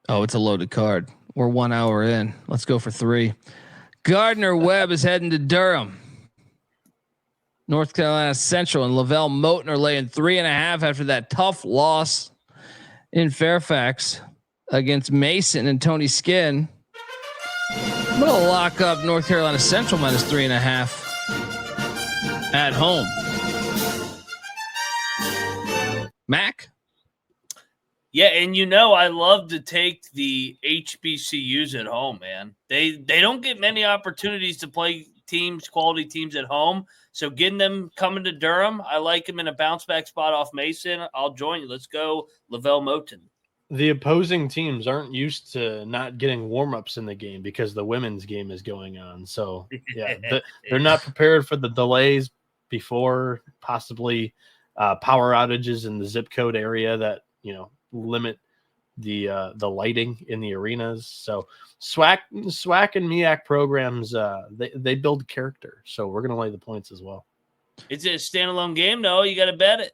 Oh, it's a loaded card. We're 1 hour in. Let's go for 3. Gardner Webb is heading to Durham. North Carolina Central and Lavelle Moten are laying 3.5 after that tough loss in Fairfax against Mason and Tony Skinn. I'm going to lock up North Carolina Central minus 3.5 at home. Mac? Yeah, and I love to take the HBCUs at home, man. They don't get many opportunities to play quality teams at home. So getting them coming to Durham, I like them in a bounce back spot off Mason. I'll join you. Let's go Lavelle Moten. The opposing teams aren't used to not getting warm-ups in the game because the women's game is going on. So, yeah, they're not prepared for the delays before, possibly power outages in the zip code area that, limit the lighting in the arenas. So SWAC and MEAC programs, they build character. So we're going to lay the points as well. It's a standalone game, though. You got to bet it.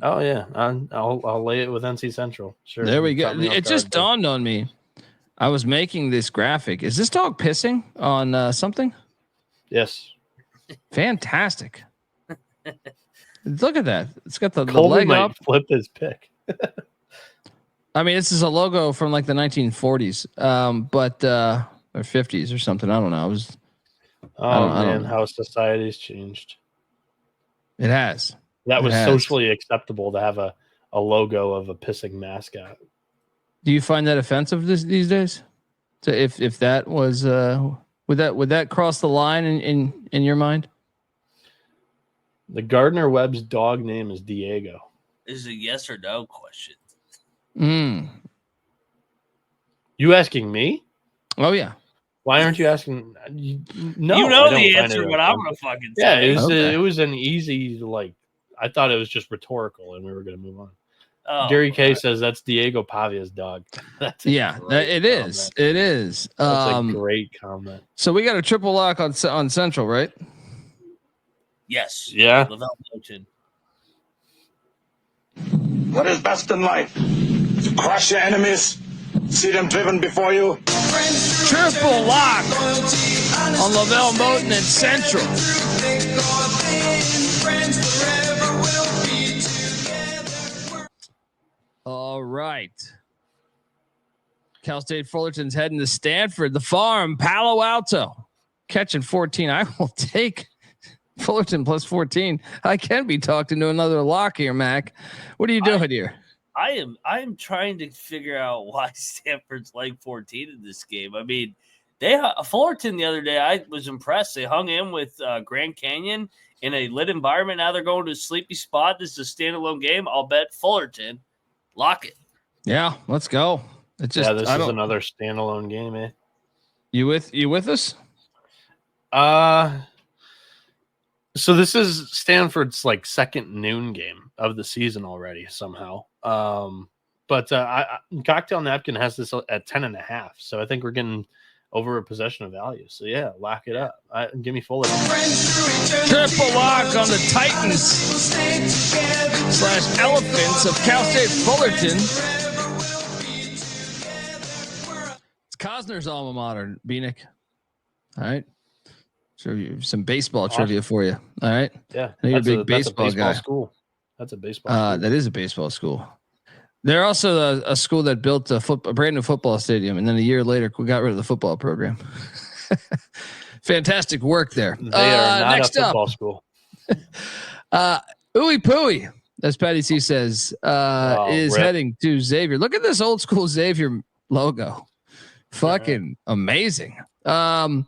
Oh yeah, I'll lay it with NC Central. Sure. There we go. It just dawned on me. I was making this graphic. Is this dog pissing on something? Yes. Fantastic. Look at that. It's got the Colby leg might up. Flip his pick. I mean, this is a logo from like the 1940s, but or 50s or something. I don't know. I don't know how society's changed. It has. That was socially acceptable to have a logo of a pissing mascot. Do you find that offensive these days? So if that was would that cross the line in your mind? The Gardner Webb's dog name is Diego. This is a yes or no question. You asking me? Oh yeah. Why aren't you asking? No, you know the answer, but I'm gonna fucking say. Yeah, it was an easy I thought it was just rhetorical, and we were gonna move on. Oh, Gary K says that's Diego Pavia's dog. It is. It is. That's a great comment. So we got a triple lock on Central, right? Yes. Yeah. Lavelle Moten. What is best in life? To crush your enemies, see them driven before you. Triple lock on Lavelle Moten and Central. All right. Cal State Fullerton's heading to Stanford. The Farm, Palo Alto, catching 14. I will take Fullerton plus 14. I can be talked into another lock here, Mac. What are you doing here? I am trying to figure out why Stanford's like 14 in this game. I mean, Fullerton the other day, I was impressed. They hung in with Grand Canyon in a lit environment. Now they're going to a sleepy spot. This is a standalone game. I'll bet Fullerton. Lock it. Yeah, let's go. This is another standalone game, eh? You with us? So this is Stanford's second noon game of the season already somehow. But Cocktail Napkin has this at 10.5. So I think we're getting over a possession of value. So yeah, lock it up. Give me Fullerton. Triple lock on the Titans / Elephants of Cal State Fullerton. It's Cosner's alma mater, Bieniek. All right. Some baseball trivia for you. All right. Yeah. You're a big baseball guy. School. That's a baseball school. That is a baseball school. They're also a school that built a brand new football stadium, and then a year later we got rid of the football program. Fantastic work there. They are not next a football school. Ooey Pooey, as Patty C says, is heading to Xavier. Look at this old school Xavier logo. Fucking amazing. Ooey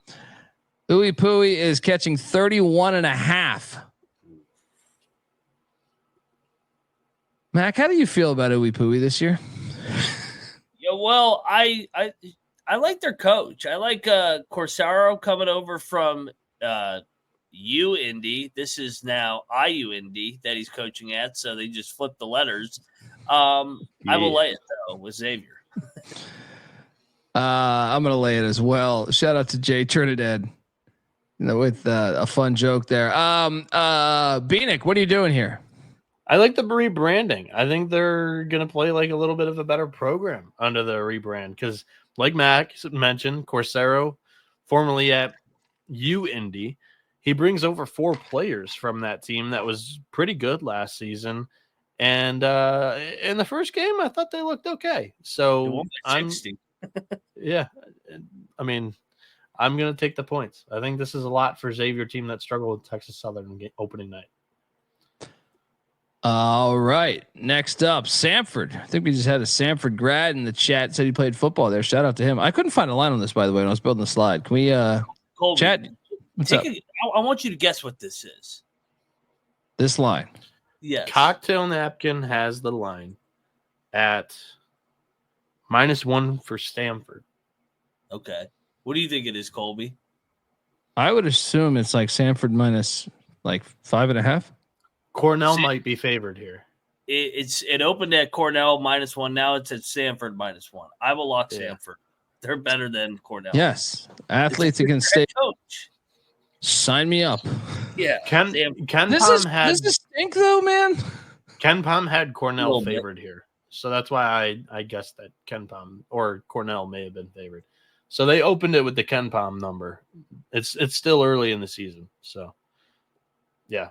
Pooey is catching 31.5. Mac, how do you feel about Ooey Pooey this year? Yeah, well, I like their coach. I like Corsaro coming over from UIndy. This is now IUND that he's coaching at, so they just flipped the letters. I will lay it though with Xavier. I'm gonna lay it as well. Shout out to Jay Trinidad, with a fun joke there. Bieniek, what are you doing here? I like the rebranding. I think they're going to play like a little bit of a better program under the rebrand because, like Max mentioned, Coursero, formerly at UIndy, he brings over 4 players from that team that was pretty good last season. And in the first game, I thought they looked okay. So I'm 60. Yeah. I mean, I'm going to take the points. I think this is a lot for Xavier team that struggled with Texas Southern opening night. All right. Next up, Sanford. I think we just had a Sanford grad in the chat. Said he played football there. Shout out to him. I couldn't find a line on this, by the way, when I was building the slide. Can we Colby, chat? What's up? I want you to guess what this is. This line. Yes. Cocktail Napkin has the line at -1 for Stanford. Okay. What do you think it is, Colby? I would assume it's like Sanford minus like 5.5. Cornell might be favored here. It opened at Cornell -1. Now it's at Sanford -1. I will lock Sanford. They're better than Cornell. Yes. Athletes against state. Coach. Sign me up. Yeah. Ken This is stink though, man. Ken Palm had Cornell favored here. So that's why I guessed that Ken Palm or Cornell may have been favored. So they opened it with the Ken Palm number. It's still early in the season. So yeah.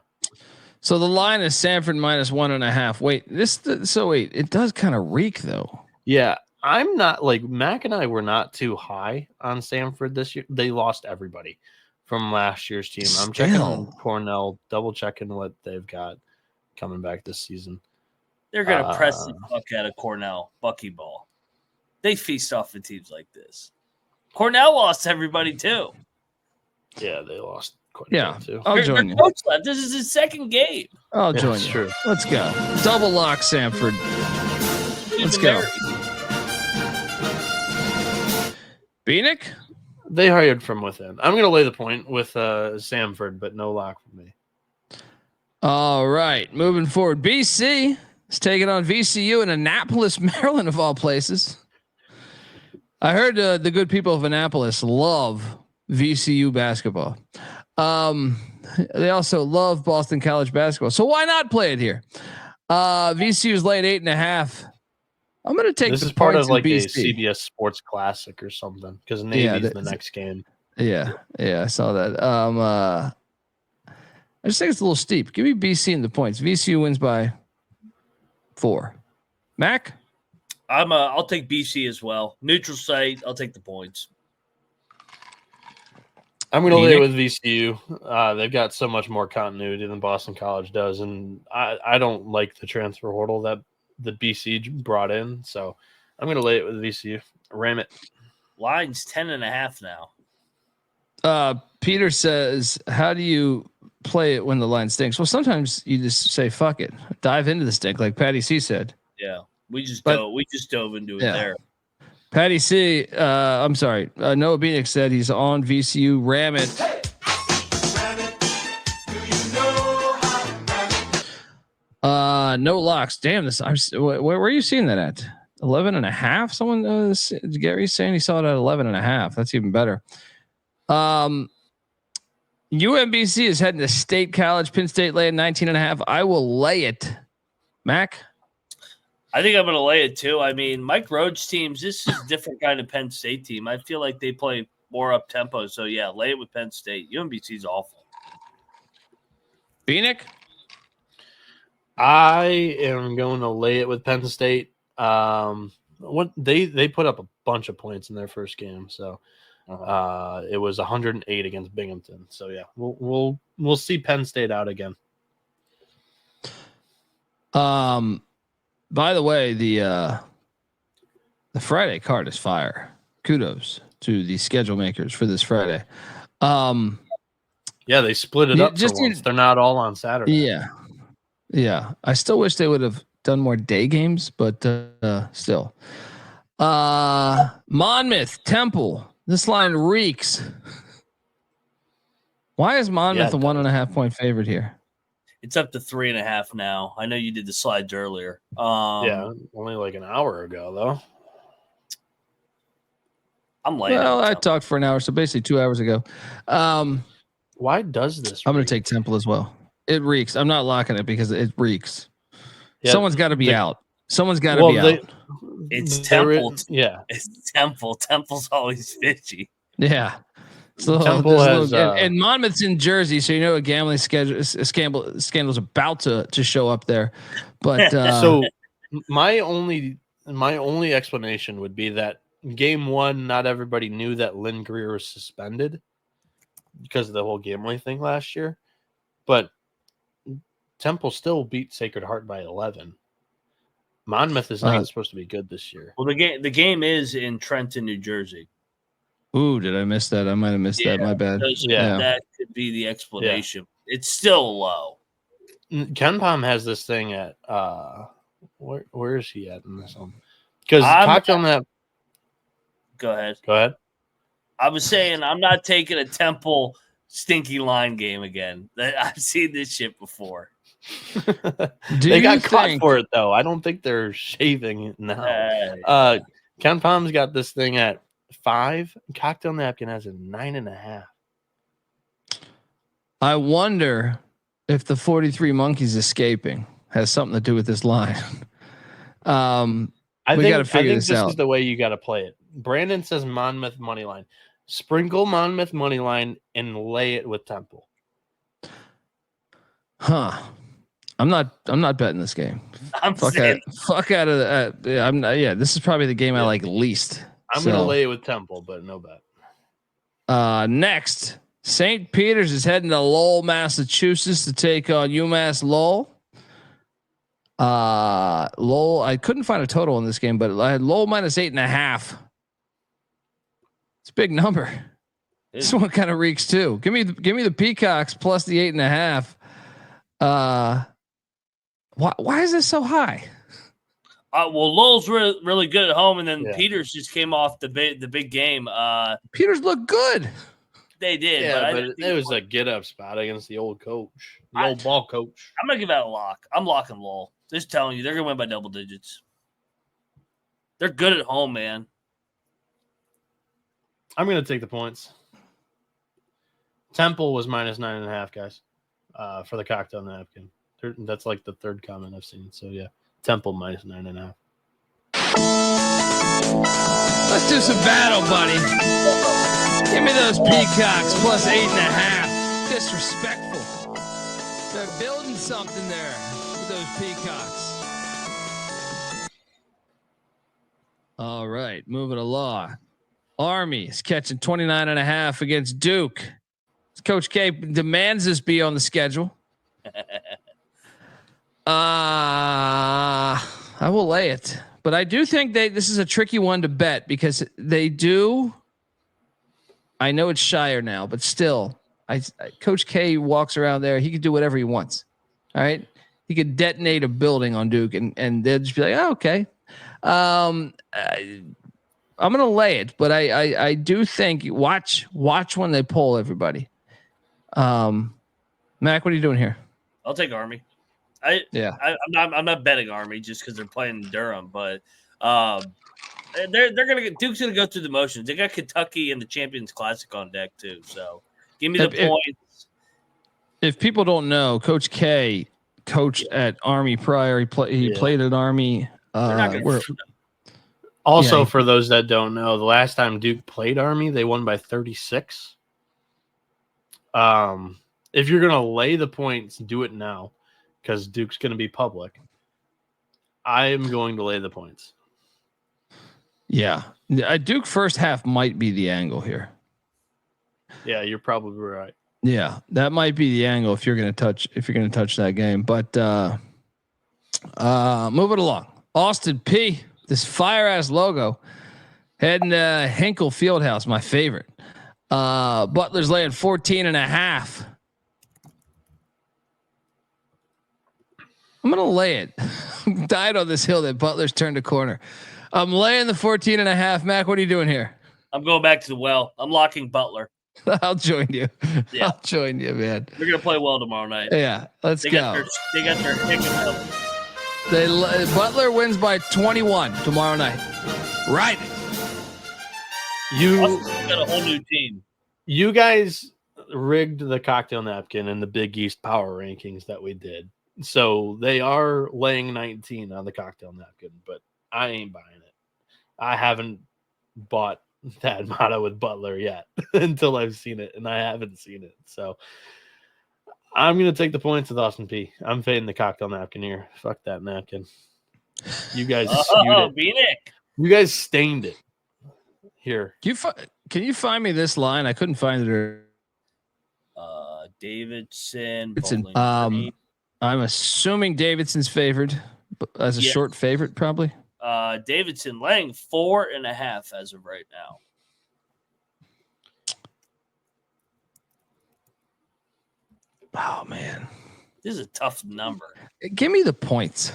So the line is Sanford -1.5. Wait, wait, it does kind of reek though. Yeah. I'm not like Mac and I were not too high on Sanford this year. They lost everybody from last year's team. I'm checking on Cornell, double checking what they've got coming back this season. They're going to press the fuck out of Cornell, buckyball. They feast off of teams like this. Cornell lost everybody too. Yeah, they lost quite a bit too. I'll join you. Coach left. This is his second game. I'll join you. True. Let's go. Double lock Sanford. Let's go. Bieniek? They hired from within. I'm going to lay the point with Sanford, but no lock for me. All right. Moving forward. BC is taking on VCU in Annapolis, Maryland, of all places. I heard the good people of Annapolis love VCU basketball. They also love Boston College basketball. So why not play it here? VCU's laid 8.5. I'm going to take this the is part points of like in a BC. CBS Sports Classic or something because Navy's the next game. Yeah, I saw that. I just think it's a little steep. Give me BC in the points. VCU wins by 4. Mac? I'll take BC as well. Neutral site. I'll take the points. I'm going to lay it with VCU. They've got so much more continuity than Boston College does, and I don't like the transfer portal that the BC brought in, so I'm going to lay it with VCU. Ram it. Line's 10.5 now. Peter says, how do you play it when the line stinks? Well, sometimes you just say, fuck it. Dive into the stink, like Patty C said. Yeah. We just dove into it there. Patty C, I'm sorry. Noah Bieniek said he's on VCU. Ram it. No locks. Damn this. Where were you seeing that at? 11.5. Someone, Gary's saying he saw it at 11.5. That's even better. UMBC is heading to State College. Penn State laying 19.5. I will lay it. Mac? I think I'm going to lay it too. I mean, Mike Rhodes teams, this is a different kind of Penn State team. I feel like they play more up tempo. So yeah, lay it with Penn State. UMBC is awful. Bieniek? I am going to lay it with Penn State. What they put up a bunch of points in their first game, so it was 108 against Binghamton. So yeah, we'll see Penn State out again. By the way, the Friday card is fire. Kudos to the schedule makers for this Friday. Yeah, they split it up for once. They're not all on Saturday. Yeah. I still wish they would have done more day games, but still. Monmouth, Temple. This line reeks. Why is Monmouth a 1.5 point favorite here? It's up to 3.5 now. I know you did the slides earlier. Only like an hour ago, though. I'm laying. Well, I talked for an hour, so basically 2 hours ago. Why does this? I'm going to take Temple as well. It reeks. I'm not locking it because it reeks. Yeah, Someone's got to be out. Someone's got to be out. It's Temple. Yeah, It's Temple. Temple's always fishy. Yeah. So Temple has and Monmouth's in Jersey, so you know a gambling scandal's about to show up there. But so my only explanation would be that game 1, not everybody knew that Lynn Greer was suspended because of the whole gambling thing last year. But Temple still beat Sacred Heart by 11. Monmouth is not supposed to be good this year. Well, the game is in Trenton, New Jersey. Ooh, did I miss that? I might have missed that. My bad. That could be the explanation. Yeah. It's still low. Ken Palm has this thing at where is he at in this one? Because Cocktail Nap. Go ahead. I was saying I'm not taking a Temple stinky line game again. I've seen this shit before. They got caught for it though. I don't think they're shaving it now. Ken Palm's got this thing at 5. Cocktail Napkin has a 9.5. I wonder if the 43 monkeys escaping has something to do with this line. We got to figure this out. This is the way you got to play it. Brandon says Monmouth money line. Sprinkle Monmouth money line and lay it with Temple. Huh. I'm not betting this game. Fuck out of that. Yeah, I'm not. Yeah, this is probably the game I like least. I'm gonna lay it with Temple, but no bet. Next, St. Peter's is heading to Lowell, Massachusetts to take on UMass Lowell. Lowell, I couldn't find a total in this game, but I had Lowell minus 8.5. It's a big number. This one kind of reeks too. Give me the Peacocks plus the 8.5. Why is this so high? Well, Lowell's really good at home, and then Peters just came off the big game. Peters looked good. They did, but it was a get up spot against the old coach, old ball coach. I'm gonna give that a lock. I'm locking Lowell. Just telling you, they're gonna win by double digits. They're good at home, man. I'm gonna take the points. Temple was minus 9.5, guys, for the Cocktail Napkin. That's like the third comment I've seen. So yeah, Temple minus 9.5. Let's do some battle, buddy. Give me those Peacocks plus 8.5. Disrespectful. They're building something there with those Peacocks. All right, moving along. Army is catching 29.5 against Duke. Coach K demands this be on the schedule. I will lay it, but I do think this is a tricky one to bet because they do. I know it's Shire now, but still, Coach K walks around there. He can do whatever he wants. All right, he could detonate a building on Duke, and they'll just be like, "Oh, okay." I'm gonna lay it, but I do think watch when they poll everybody. Mac, what are you doing here? I'll take Army. I'm not betting Army just because they're playing Durham, but they're gonna get Duke's gonna go through the motions. They got Kentucky and the Champions Classic on deck too. So give me the points. If people don't know, Coach K coached at Army prior. He played at Army. Also, for those that don't know, the last time Duke played Army, they won by 36. If you're gonna lay the points, do it now because Duke's gonna be public. I am going to lay the points. Yeah, Duke first half might be the angle here. Yeah, you're probably right. Yeah, that might be the angle if you're gonna touch that game. But moving along, Austin P. This fire ass logo heading to Hinkle Fieldhouse, my favorite. Butler's laying 14.5. I'm gonna lay it. I'm died on this hill that Butler's turned a corner. I'm laying the 14.5. Mac, what are you doing here? I'm going back to the well. I'm locking Butler. I'll join you. Yeah. I'll join you, man. They're gonna play well tomorrow night. Yeah, let's go. They got their picking up. Butler wins by 21 tomorrow night. Right. You got a whole new team. You guys rigged the Cocktail Napkin in the Big East power rankings that we did. So they are laying 19 on the cocktail napkin, but I ain't buying it. I haven't bought that motto with Butler yet until I've seen it, and I haven't seen it. So I'm going to take the points with Austin P. I'm fading the cocktail napkin here. Fuck that napkin. You guys skewed it. Bieniek. You guys stained it here. Can you find me this line? I couldn't find it. Davidson. It's I'm assuming Davidson's favored as a short favorite, probably. Davidson laying 4.5 as of right now. Oh man, this is a tough number. Give me the points.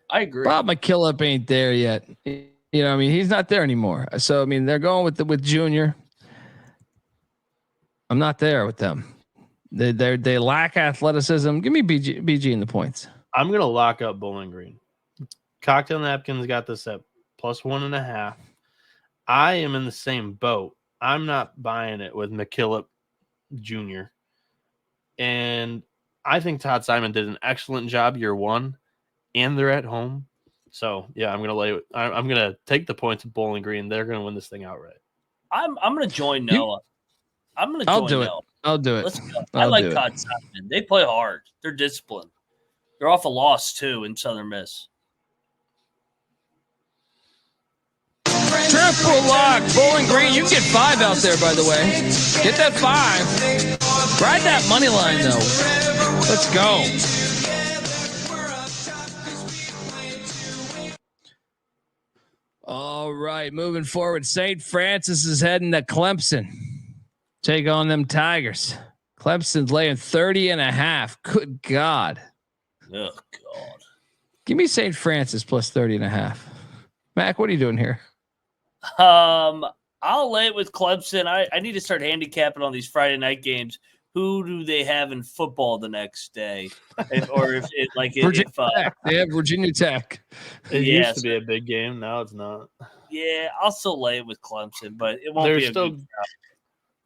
I agree. Bob McKillop ain't there yet. You know, I mean, he's not there anymore. So I mean, they're going with Junior. I'm not there with them. They lack athleticism. Give me BG in the points. I'm gonna lock up Bowling Green. Cocktail Napkins got this at +1.5. I am in the same boat. I'm not buying it with McKillop Jr. And I think Todd Simon did an excellent job year one, and they're at home. So yeah, I'm gonna take the points of Bowling Green. They're gonna win this thing outright. I'm gonna join Noah. I'll do it. Let's go. I like Todd Simon. They play hard. They're disciplined. They're off a loss too in Southern Miss. Triple lock, Bowling Green. You can get 5 out there, by the way. Get that 5. Ride that money line, though. Let's go. All right, moving forward. St. Francis is heading to Clemson. Take on them Tigers. Clemson's laying 30.5. Good God. Oh, God. Give me St. Francis plus 30.5. Mac, what are you doing here? I'll lay it with Clemson. I need to start handicapping on these Friday night games. Who do they have in football the next day? They have Virginia Tech. It used to be a big game. Now it's not. Yeah, I'll still lay it with Clemson, but it won't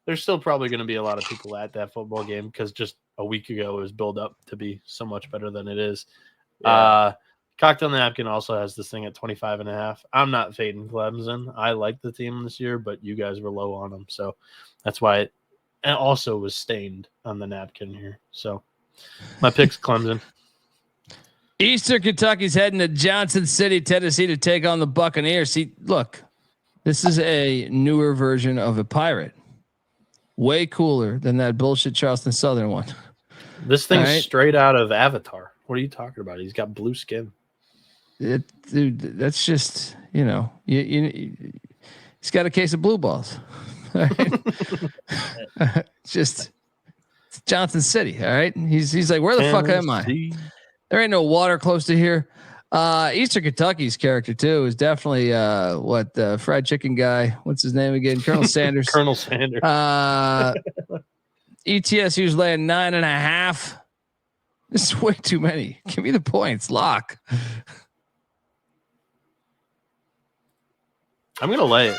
There's still probably going to be a lot of people at that football game because just a week ago it was built up to be so much better than it is. Yeah. Cocktail Napkin also has this thing at 25.5. I'm not fading Clemson. I like the team this year, but you guys were low on them. So that's why it also was stained on the napkin here. So my pick's Clemson. Eastern Kentucky's heading to Johnson City, Tennessee to take on the Buccaneers. See, look, this is a newer version of a Pirate. Way cooler than that bullshit Charleston Southern one. This thing's straight out of Avatar. What are you talking about? He's got blue skin. Dude, that's just, he's got a case of blue balls. It's Johnson City. All right. He's like, where the fuck am I? There ain't no water close to here. Eastern Kentucky's character too is definitely the fried chicken guy. What's his name again? Colonel Sanders. Colonel Sanders. ETSU's laying 9.5. This is way too many. Give me the points. Lock. I'm gonna lay it.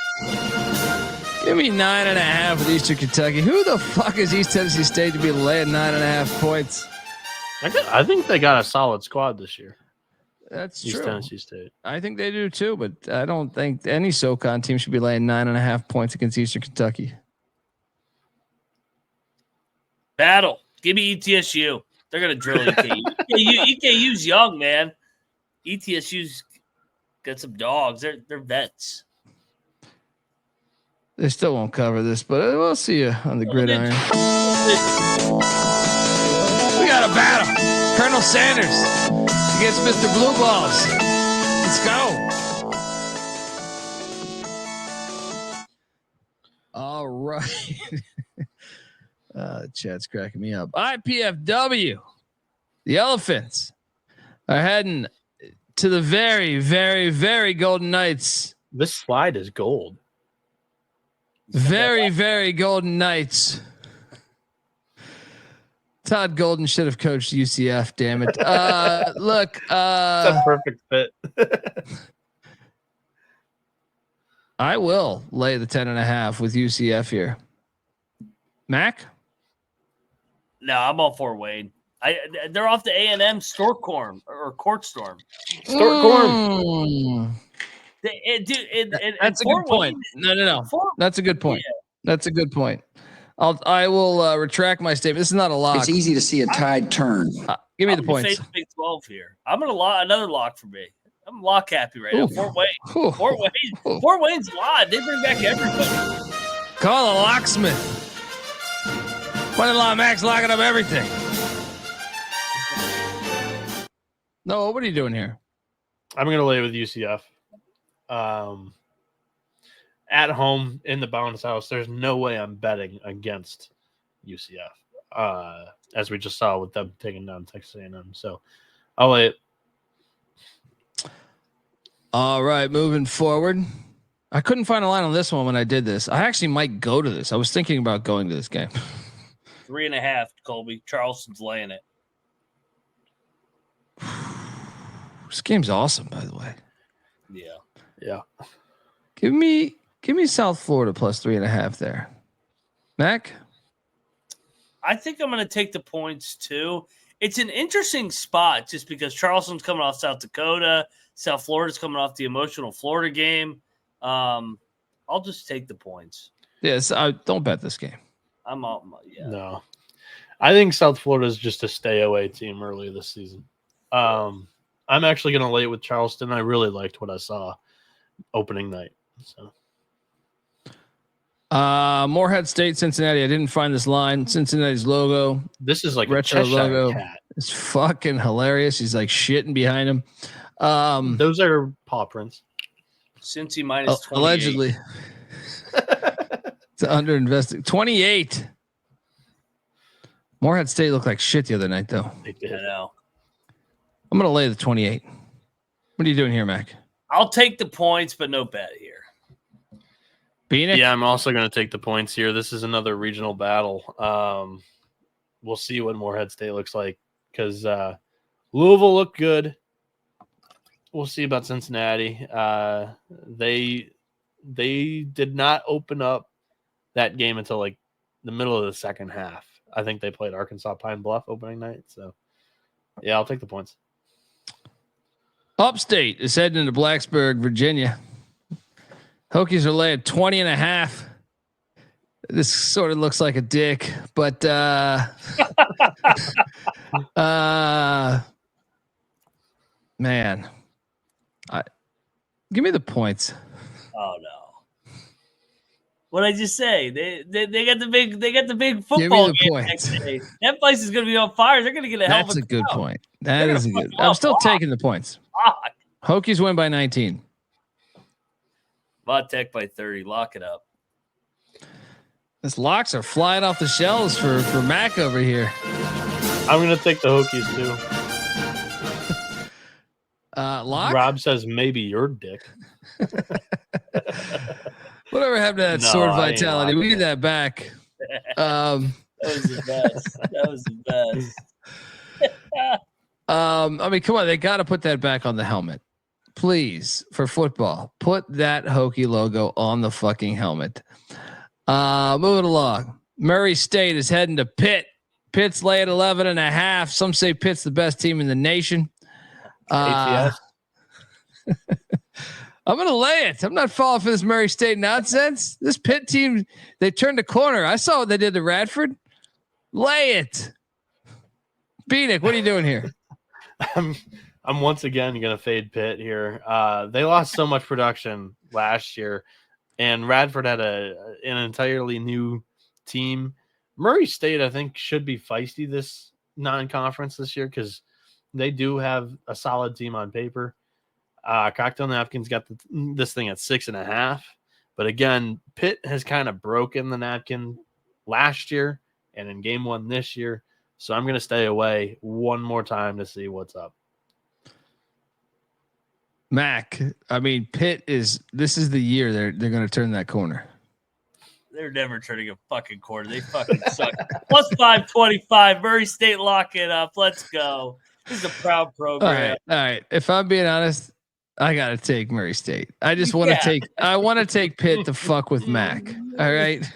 Give me 9.5 with Eastern Kentucky. Who the fuck is East Tennessee State to be laying 9.5 points? I think they got a solid squad this year. That's East true. Tennessee State. I think they do too, but I don't think any SoCon team should be laying 9.5 points against Eastern Kentucky. Battle. Give me ETSU. They're gonna drill EKU. EKU's young, man. ETSU's got some dogs. They're vets. They still won't cover this, but we'll see you on the gridiron. We got a battle. Colonel Sanders against Mr. Blue Balls. Let's go. All right. Chat's cracking me up. IPFW. The Elephants are heading to the very, very, very Golden Knights. This slide is gold. Very, very Golden Knights. Todd Golden should have coached UCF. Damn it! Look, it's a perfect fit. I will lay the 10.5 with UCF here. Mac? No, I'm all for Wade. They're off the A&M Storm or Court Storm. Storm. That's a good point. No. That's a good point. Yeah. That's a good point. I will retract my statement. This is not a lock. It's easy to see a tide turn. Give me the points. Big 12 here. I'm gonna another lock for me. I'm lock happy right now. Fort Wayne. Fort Wayne's live. They bring back everybody. Call a locksmith. Money Max locking up everything. No, what are you doing here? I'm going to lay with UCF. At home in the Bounce House, there's no way I'm betting against UCF, as we just saw with them taking down Texas A&M. So I'll lay it. All right, moving forward. I couldn't find a line on this one when I did this. I actually might go to this. I was thinking about going to this game. 3.5, Colby. Charleston's laying it. This game's awesome, by the way. Yeah. Give me South Florida plus 3.5 there. Mac? I think I'm going to take the points too. It's an interesting spot just because Charleston's coming off South Dakota. South Florida's coming off the emotional Florida game. I'll just take the points. Yes, I don't bet this game. No. I think South Florida is just a stay away team early this season. I'm actually going to lay it with Charleston. I really liked what I saw opening night. So. Morehead State, Cincinnati. I didn't find this line. Cincinnati's logo. This is like retro a logo. Cat. It's fucking hilarious. He's like shitting behind him. Those are paw prints. Cincy minus 28. Allegedly. It's underinvested. 28. Morehead State looked like shit the other night, though. I know. I'm going to lay the 28. What are you doing here, Mac? I'll take the points, but no bet here. Bieniek? Yeah, I'm also going to take the points here. This is another regional battle. We'll see what Morehead State looks like because Louisville looked good. We'll see about Cincinnati. They did not open up that game until like the middle of the second half. I think they played Arkansas Pine Bluff opening night. So, yeah, I'll take the points. Upstate is heading into Blacksburg, Virginia. Hokies are laying 20.5. This sort of looks like a dick, but man, give me the points. Oh no! What did I just say? They got the big football game next day. That place is going to be on fire. They're going to get a hell of a That's a good crowd. point. That is a good. I'm still taking the points. Hokies win by 19. Bot Tech by 30. Lock it up. These locks are flying off the shelves for Mac over here. I'm going to take the Hokies too. Lock? Rob says maybe your dick. Whatever happened to that sword vitality? We need that back. That was the best. That was the best. I mean, come on, they got to put that back on the helmet. Please, for football, put that Hokie logo on the fucking helmet. Moving along. Murray State is heading to Pitt. Pitt's laying 11.5. Some say Pitt's the best team in the nation. ATS. I'm going to lay it. I'm not falling for this Murray State nonsense. This Pitt team, they turned the corner. I saw what they did to Radford. Lay it. Bieniek, what are you doing here? I'm once again going to fade Pitt here. They lost so much production last year, and Radford had an entirely new team. Murray State, I think, should be feisty this non-conference this year because they do have a solid team on paper. Cocktail Napkins got this thing at 6.5. But again, Pitt has kind of broken the napkin last year and in game one this year. So I'm going to stay away one more time to see what's up. Mac, I mean, this is the year they're going to turn that corner. They're never turning a fucking corner. They fucking suck. Plus 525. Murray State, lock it up. Let's go. This is a proud program. All right. If I'm being honest, I got to take Murray State. I just want to I want to take Pitt to fuck with Mac. All right.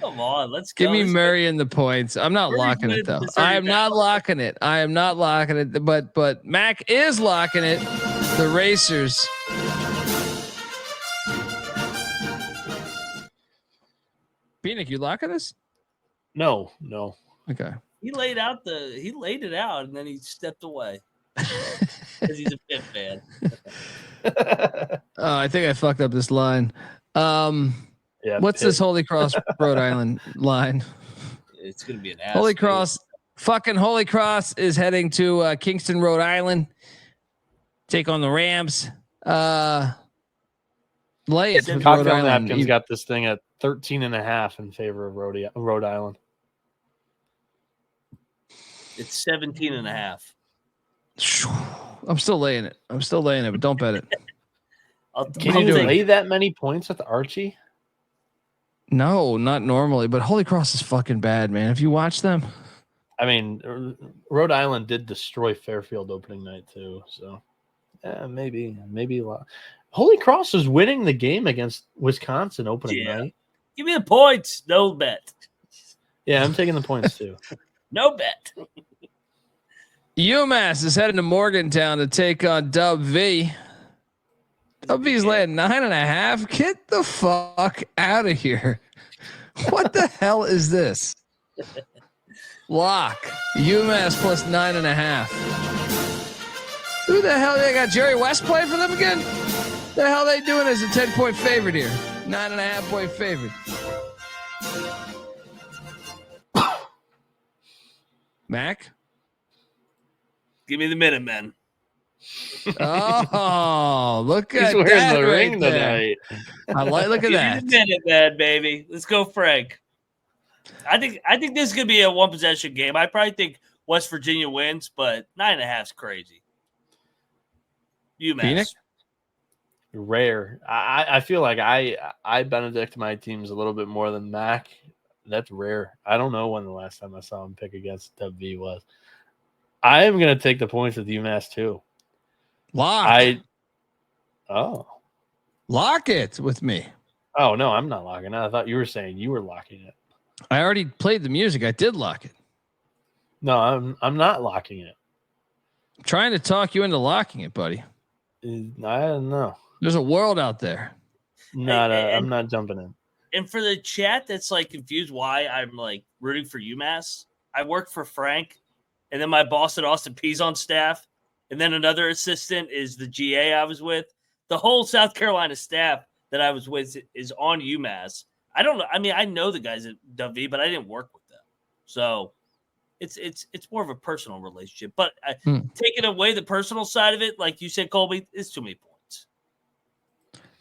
Come on, let's go. Give me This Murray in the points. I'm not Murray's locking it winning though. this I am 30 not locking it. I am not locking it. But Mac is locking it. The Racers. Bieniek, you locking this? No. Okay. He laid it out and then he stepped away because he's a Pitt fan. I think I fucked up this line. Yeah. What's this Holy Cross, Rhode Island line? It's gonna be an ass. Holy Cross, fucking Holy Cross is heading to Kingston, Rhode Island. Take on the Rams. Lay it. with Rhode Cocktail Island. Napkins got this thing at 13.5 in favor of Rhode Island. It's 17.5. I'm still laying it. But don't bet it. Can you lay that many points with Archie? No, not normally. But Holy Cross is fucking bad, man. Have you watched them? I mean, Rhode Island did destroy Fairfield opening night too. So, maybe a lot. Holy Cross is winning the game against Wisconsin opening night. Give me the points. No bet. Yeah, I'm taking the points too. No bet. UMass is heading to Morgantown to take on Dub V. Dub V's laying 9.5. Get the fuck out of here. What the hell is this? Lock. UMass plus 9.5. Who the hell? They got Jerry West playing for them again? The hell they doing as a 10-point favorite here? 9.5-point favorite. Mac? Give me the Minutemen. Oh, look He's at wearing that the right ring there. tonight. I like. Look at Give that. me the Minutemen, baby. Let's go, Frank. I think this is gonna be a one possession game. I probably think West Virginia wins, but 9.5 is crazy. UMass. Bieniek? Rare. I feel like I benedict my teams a little bit more than Mac. That's rare. I don't know when the last time I saw him pick against W was. I am going to take the points with UMass too. Lock. Lock it with me. Oh no, I'm not locking it. I thought you were saying you were locking it. I already played the music. I did lock it. No, I'm not locking it. I'm trying to talk you into locking it, buddy. I don't know. There's a world out there. I'm not jumping in. And for the chat that's like confused why I'm like rooting for UMass, I work for Frank, and then my boss at Austin Peay's on staff, and then another assistant is the GA I was with. The whole South Carolina staff that I was with is on UMass. I don't know. I mean, I know the guys at W, but I didn't work with them, so it's more of a personal relationship. But taking away the personal side of it, like you said, Colby, it's too many points.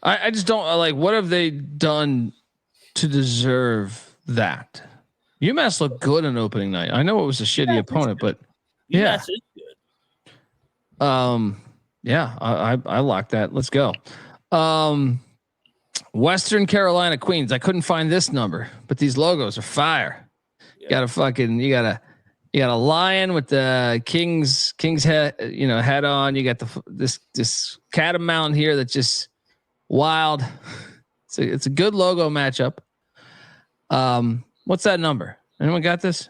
I just don't like. What have they done to deserve that? UMass looked good on opening night. I know it was a shitty opponent, but UMass is good. Yeah, I locked that. Let's go. Western Carolina Queens. I couldn't find this number, but these logos are fire. Yeah. You got a lion with the king's head, head on. You got this catamount here that's just wild. So it's a good logo matchup. What's that number? Anyone got this?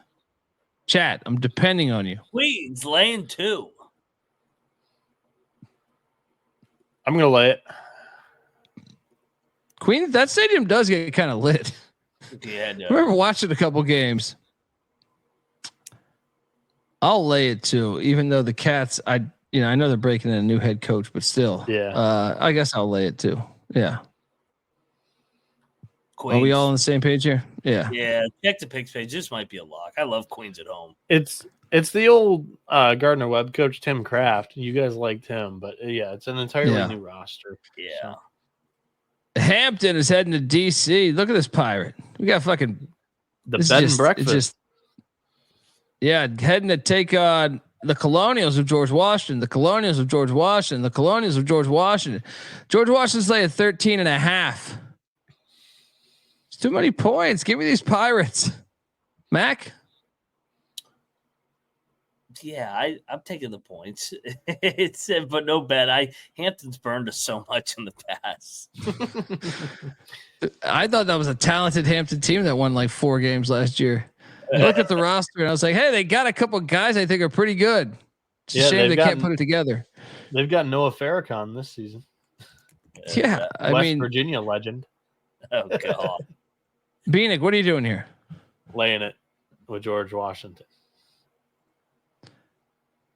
Chat, I'm depending on you. Queens laying 2. I'm gonna lay it. Queens, that stadium does get kind of lit. Yeah, no. I remember watching a couple games. I'll lay it too, even though the Cats, I know they're breaking in a new head coach, but still, I guess I'll lay it too. Yeah. Queens. Are we all on the same page here? Yeah. Yeah. Check the picks page. This might be a lock. I love Queens at home. It's the old Gardner Webb coach, Tim Kraft. You guys liked him, but it's an entirely new roster. Yeah. So. Hampton is heading to DC. Look at this pirate. We got fucking the bed and breakfast. Heading to take on the Colonials of George Washington. The Colonials of George Washington. The Colonials of George Washington. George Washington's laying 13.5. It's too many points. Give me these Pirates, Mac. Yeah, I'm taking the points. But no bet. Hampton's burned us so much in the past. I thought that was a talented Hampton team that won like 4 games last year. I looked at the roster and I was like, hey, they got a couple of guys I think are pretty good. It's a shame they can't put it together. They've got Noah Farrakhan this season. Yeah, West Virginia legend. Oh God. Bieniek, what are you doing here? Laying it with George Washington.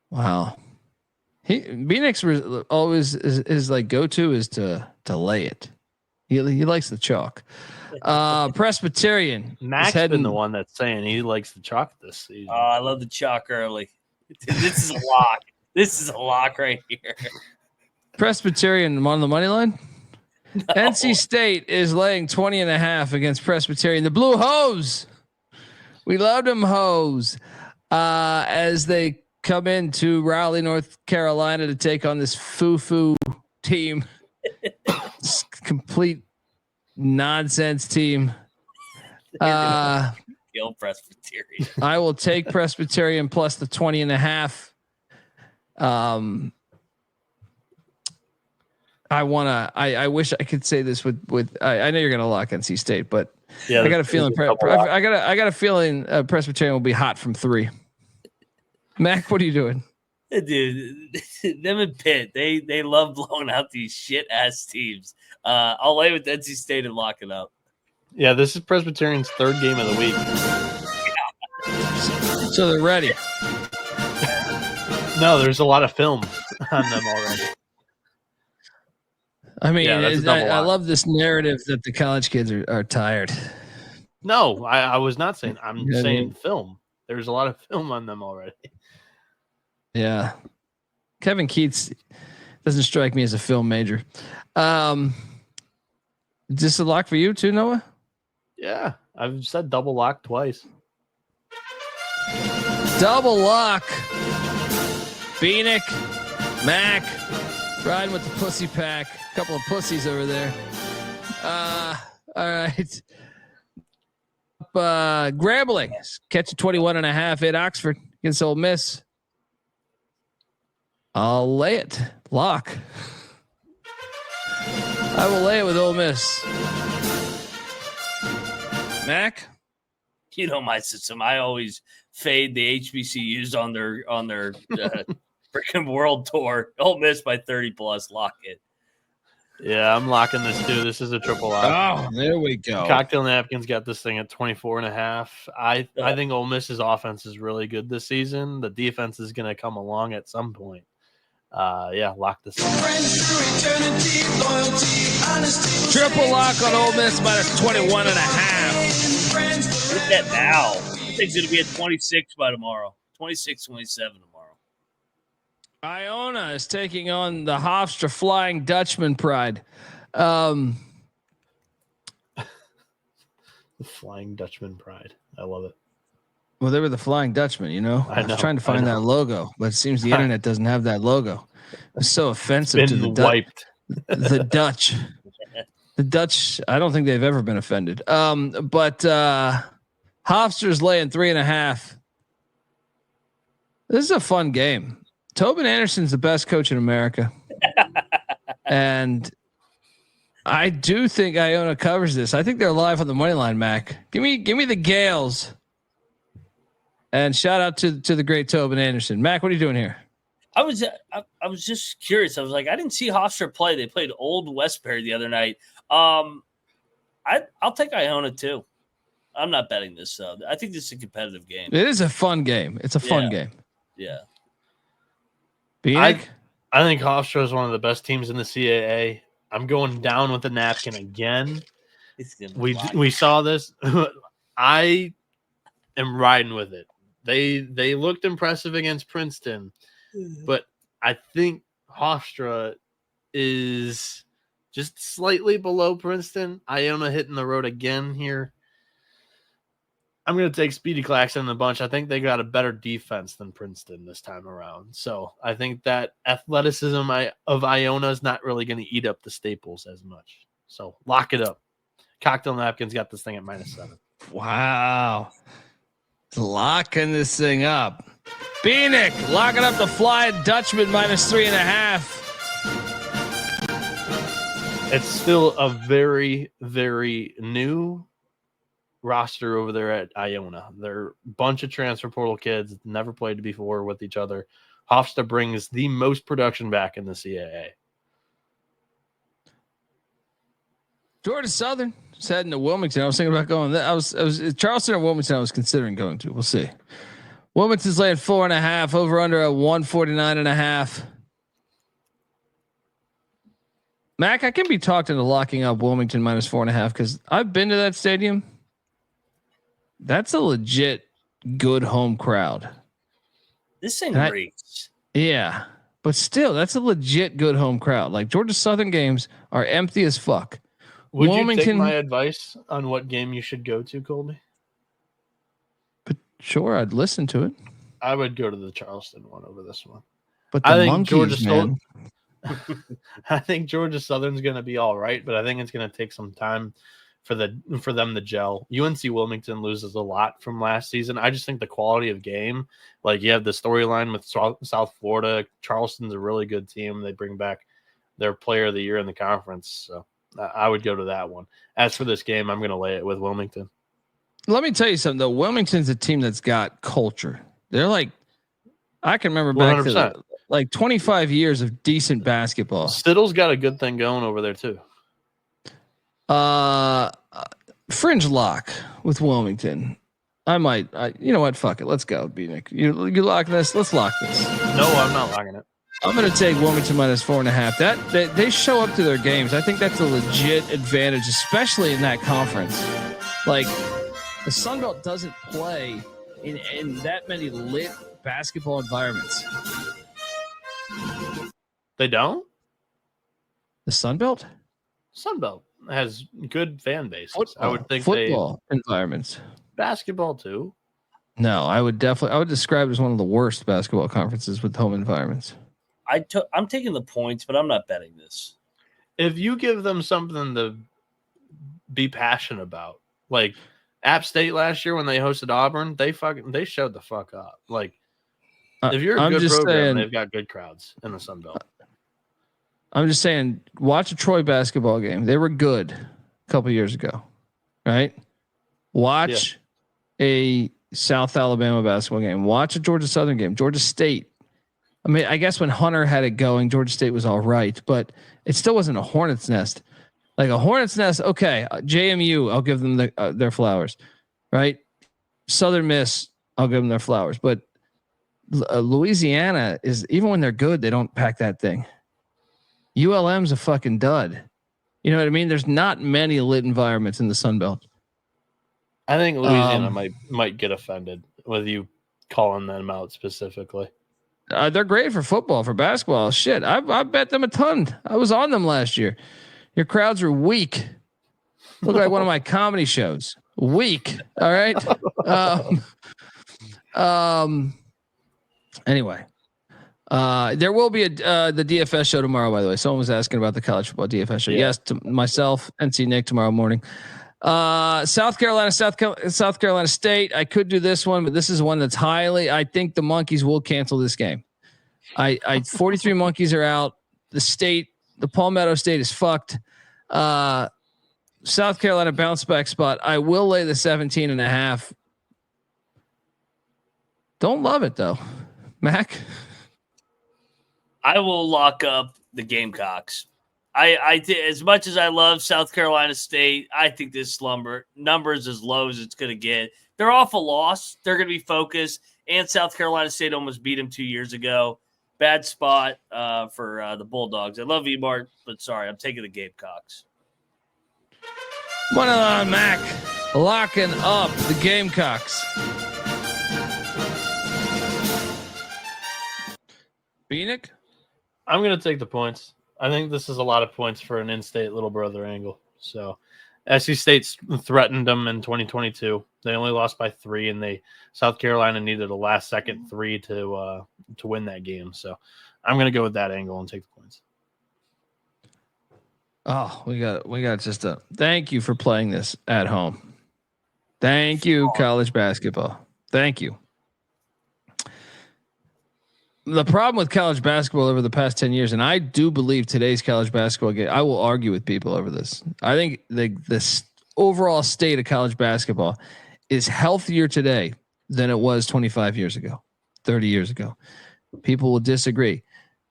Wow. Bieniek's always is like go-to is to lay it. He likes the chalk. Presbyterian. Mac's been the one that's saying he likes the chalk this season. Oh, I love the chalk early. This is a lock. This is a lock right here. Presbyterian on the money line. No. NC State is laying 20.5 against Presbyterian. The Blue Hose. We love them Hose. As they come into Raleigh, North Carolina to take on this foo-foo team. Complete nonsense team. Kill Presbyterian. I will take Presbyterian plus the 20.5. I wish I could say this with I know you're gonna lock NC State, but yeah, I got a feeling I got a feeling Presbyterian will be hot from 3. Mac, what are you doing? Dude, them and Pitt, they love blowing out these shit ass teams. I'll lay with NC State and lock it up. Yeah, this is Presbyterian's 3rd game of the week. Yeah. So they're ready. No, there's a lot of film on them already. I mean, I love this narrative that the college kids are tired. No, I was not saying. I'm saying film. There's a lot of film on them already. Yeah. Kevin Keats doesn't strike me as a film major. Is this a lock for you too, Noah? Yeah. I've said double lock twice. Double lock. Bieniek, Mac, riding with the pussy pack. A couple of pussies over there. All right. Grambling catch a 21.5 at Oxford against Ole Miss. I'll lay it. Lock. I will lay it with Ole Miss. Mac? You know my system. I always fade the HBCUs on their freaking world tour. Ole Miss by 30+. Lock it. Yeah, I'm locking this too. This is a triple lock. Oh, there we go. Cocktail Napkins got this thing at 24.5. I think Ole Miss's offense is really good this season. The defense is going to come along at some point. Yeah, lock this in. Triple lock on Ole Miss minus 21.5. Look at that now. I think it's going to be at 26 by tomorrow. 26, 27 tomorrow. Iona is taking on the Hofstra Flying Dutchman pride. The Flying Dutchman pride. I love it. Well, they were the Flying Dutchman, you know. I was trying to find that logo, but it seems the internet doesn't have that logo. It's so offensive to the the Dutch. The Dutch, I don't think they've ever been offended. But Hofstra's laying 3.5. This is a fun game. Tobin Anderson's the best coach in America. And I do think Iona covers this. I think they're live on the money line, Mac. Give me the Gales. And shout out to the great Tobin Anderson. Mac, what are you doing here? I was just curious. I was like, I didn't see Hofstra play. They played Old Westbury the other night. I'll take Iona too. I'm not betting this though. I think this is a competitive game. It is a fun game. It's a fun game. Yeah. I think Hofstra is one of the best teams in the CAA. I'm going down with the napkin again. We saw this. I am riding with it. They looked impressive against Princeton, but I think Hofstra is just slightly below Princeton. Iona hitting the road again here. I'm going to take Speedy Claxton in the bunch. I think they got a better defense than Princeton this time around. So I think that athleticism of Iona is not really going to eat up the Staples as much. So lock it up. Cocktail Napkins got this thing at -7. Wow. Locking this thing up. Bieniek locking up the Flying Dutchman -3.5. It's still a very, very new roster over there at Iona. They're a bunch of transfer portal kids, never played before with each other. Hofstra brings the most production back in the CAA. Georgia Southern is heading to Wilmington. I was thinking about going. I was Charleston or Wilmington. I was considering going to. We'll see. Wilmington's laying 4.5, over under at 149.5. Mac, I can be talked into locking up Wilmington -4.5 because I've been to that stadium. That's a legit good home crowd. This thing reeks. Yeah, but still, that's a legit good home crowd. Like Georgia Southern games are empty as fuck. Would you take my advice on what game you should go to, Colby? But sure, I'd listen to it. I would go to the Charleston one over this one. But the Monkeys, man. I think Georgia Southern's going to be all right, but I think it's going to take some time for them to gel. UNC Wilmington loses a lot from last season. I just think the quality of game, like you have the storyline with South Florida. Charleston's a really good team. They bring back their player of the year in the conference. So I would go to that one. As for this game, I'm going to lay it with Wilmington. Let me tell you something though. Wilmington's a team that's got culture. They're like, I can remember back 100%. To like 25 years of decent basketball. Stittle's got a good thing going over there too. Fringe lock with Wilmington. You know what? Fuck it. Let's go, Bieniek. You lock this. Let's lock this. No, I'm not locking it. I'm going to take Wilmington -4.5. That they show up to their games. I think that's a legit advantage, especially in that conference. Like the Sun Belt doesn't play in that many lit basketball environments. They don't? The Sun Belt? Sun Belt has good fan bases. Football, I would think football environments. Basketball too. No, I would describe it as one of the worst basketball conferences with home environments. I'm taking the points, but I'm not betting this. If you give them something to be passionate about, like App State last year when they hosted Auburn, they showed the fuck up. Like if you're a good program, they've got good crowds in the Sun Belt. I'm just saying, watch a Troy basketball game. They were good a couple years ago, right? Watch a South Alabama basketball game. Watch a Georgia Southern game. Georgia State. I mean, I guess when Hunter had it going, Georgia State was all right, but it still wasn't a hornet's nest. Like a hornet's nest, okay. JMU, I'll give them their flowers, right? Southern Miss, I'll give them their flowers. But Louisiana is, even when they're good, they don't pack that thing. ULM's a fucking dud. You know what I mean? There's not many lit environments in the Sun Belt. I think Louisiana might get offended with you calling them out specifically. They're great for football. For basketball, shit, I bet them a ton. I was on them last year. Your crowds are weak. Look like one of my comedy shows. Weak. All right. Anyway, there will be the DFS show tomorrow. By the way, someone was asking about the college football DFS show. Yes, to myself, NC Nick tomorrow morning. South Carolina State. I could do this one, but this is one that's I think the Monkeys will cancel this game. 43 Monkeys are out. The Palmetto State is fucked. South Carolina bounce back spot. I will lay the 17.5. Don't love it though, Mac. I will lock up the Gamecocks. I as much as I love South Carolina State, I think this number is as low as it's going to get. They're off a loss. They're going to be focused. And South Carolina State almost beat them 2 years ago. Bad spot for the Bulldogs. I love E-Mart, but sorry, I'm taking the Gamecocks. One on Mac, locking up the Gamecocks. Bieniek? I'm going to take the points. I think this is a lot of points for an in-state little brother angle. So SC State's threatened them in 2022. They only lost by 3, and South Carolina needed a last-second 3 to win that game. So I'm going to go with that angle and take the points. Oh, we got just a thank you for playing this at home. Thank you, college basketball. Thank you. the problem with college basketball over the past 10 years, and I do believe today's college basketball game, I will argue with people over this. I think this overall state of college basketball is healthier today than it was 25 years ago, 30 years ago. People will disagree,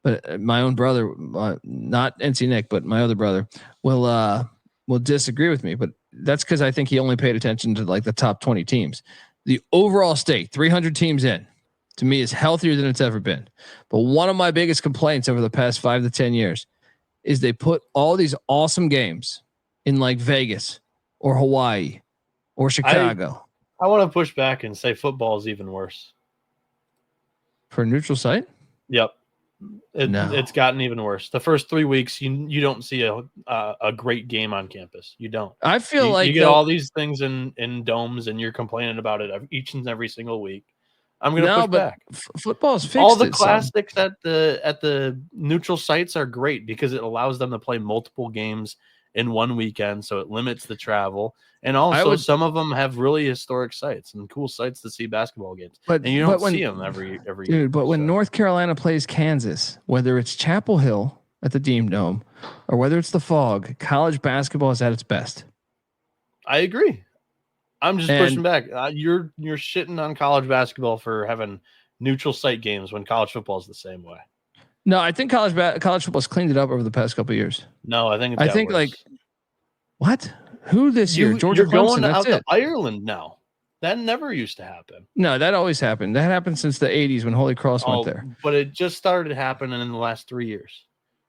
but my own brother, not NC Nick, but my other brother will disagree with me, but that's because I think he only paid attention to like the top 20 teams. The overall state, 300 teams in, to me is healthier than it's ever been. But one of my biggest complaints over the past 5 to 10 years is they put all these awesome games in like Vegas or Hawaii or Chicago. I want to push back and say football is even worse. For a neutral site? Yep. It's gotten even worse. The first 3 weeks, you don't see a great game on campus. You don't. I feel like you get all these things in domes, and you're complaining about it each and every single week. I'm going to push back. Football's fixed. All the classics at the neutral sites are great because it allows them to play multiple games in one weekend, so it limits the travel. And also, some of them have really historic sites and cool sites to see basketball games. And you don't see them every year. But when North Carolina plays Kansas, whether it's Chapel Hill at the Dean Dome or whether it's the PHOG, college basketball is at its best. I agree. I'm just pushing back. You're shitting on college basketball for having neutral site games when college football is the same way. No, I think college football's cleaned it up over the past couple of years. No, I think it's like what? Who this year? Georgia you're Clemson. Going out to Ireland now. That never used to happen. No, that always happened. That happened since the 80s when Holy Cross went there. But it just started happening in the last 3 years.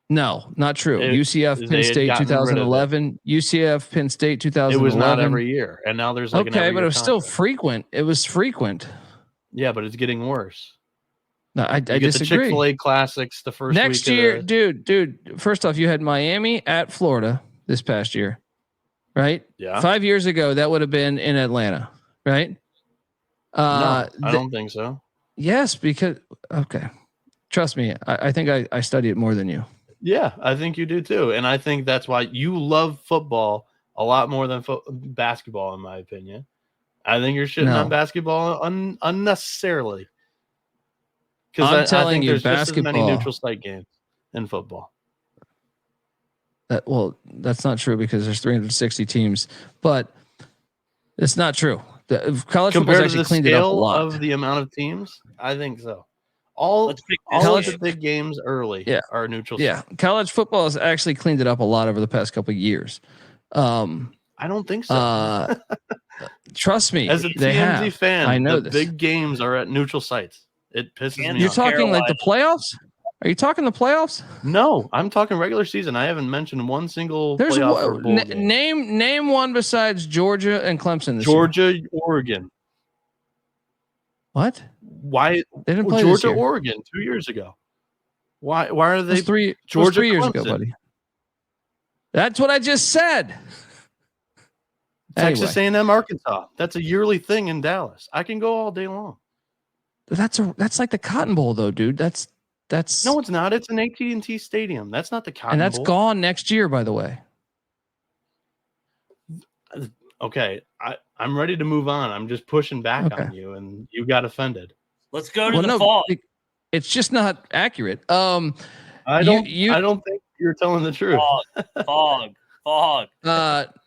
No, not true. UCF Penn State 2011, UCF Penn State 2011. It was not every year, and now there's like but it was still frequent. It was frequent. Yeah, but it's getting worse. No, I disagree. The Chick-fil-A Classics the first next week year, dude. First off, you had Miami at Florida this past year, right? Yeah. 5 years ago, that would have been in Atlanta, right? No, I don't think so. Yes, because trust me, I think I study it more than you. Yeah, I think you do too, and I think that's why you love football a lot more than basketball, in my opinion. I think you're shitting on basketball unnecessarily. Because I think there's just as many neutral site games in football. That's not true because there's 360 teams, but it's not true. The college football actually cleaned it up a lot. Of the amount of teams, I think so. All of the big games early are neutral. Yeah, college football has actually cleaned it up a lot over the past couple of years. I don't think so. Trust me, as a TMZ fan, I know the big games are at neutral sites. It pisses me off. You're talking like the playoffs? Are you talking the playoffs? No, I'm talking regular season. I haven't mentioned one single playoff or bowl game. Name one besides Georgia and Clemson this year. Oregon. What? Why they didn't play Georgia, Oregon 2 years ago? Why are they Georgia 3 years ago, buddy? That's what I just said. Texas A&M, Arkansas. That's a yearly thing in Dallas. I can go all day long. That's like the Cotton Bowl, though, dude. That's no, it's not. It's an AT&T Stadium. That's not the Cotton Bowl. And that's gone next year, by the way. Okay, I'm ready to move on. I'm just pushing back on you, and you got offended. Let's go to the fall. It's just not accurate. I don't think you're telling the truth. Fog.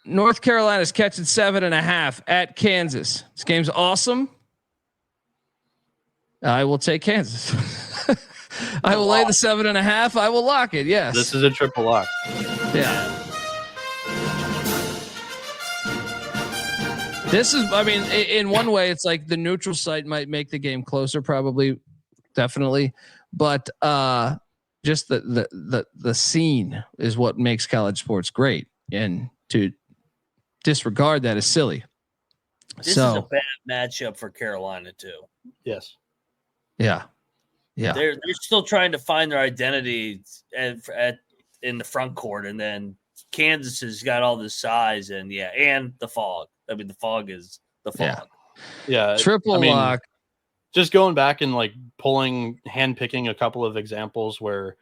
North Carolina's catching 7.5 at Kansas. This game's awesome. I will take Kansas. I will lay the 7.5. I will lock it. Yes. This is a triple lock. Yeah. This is, I mean, in one way, it's like the neutral site might make the game closer, probably, definitely, but just the scene is what makes college sports great, and to disregard that is silly. This is a bad matchup for Carolina too. Yes. Yeah. They're still trying to find their identity in the front court, and then Kansas has got all this size and the fog. I mean, the fog is the fog. Yeah. Triple lock. Just going back and like handpicking a couple of examples where,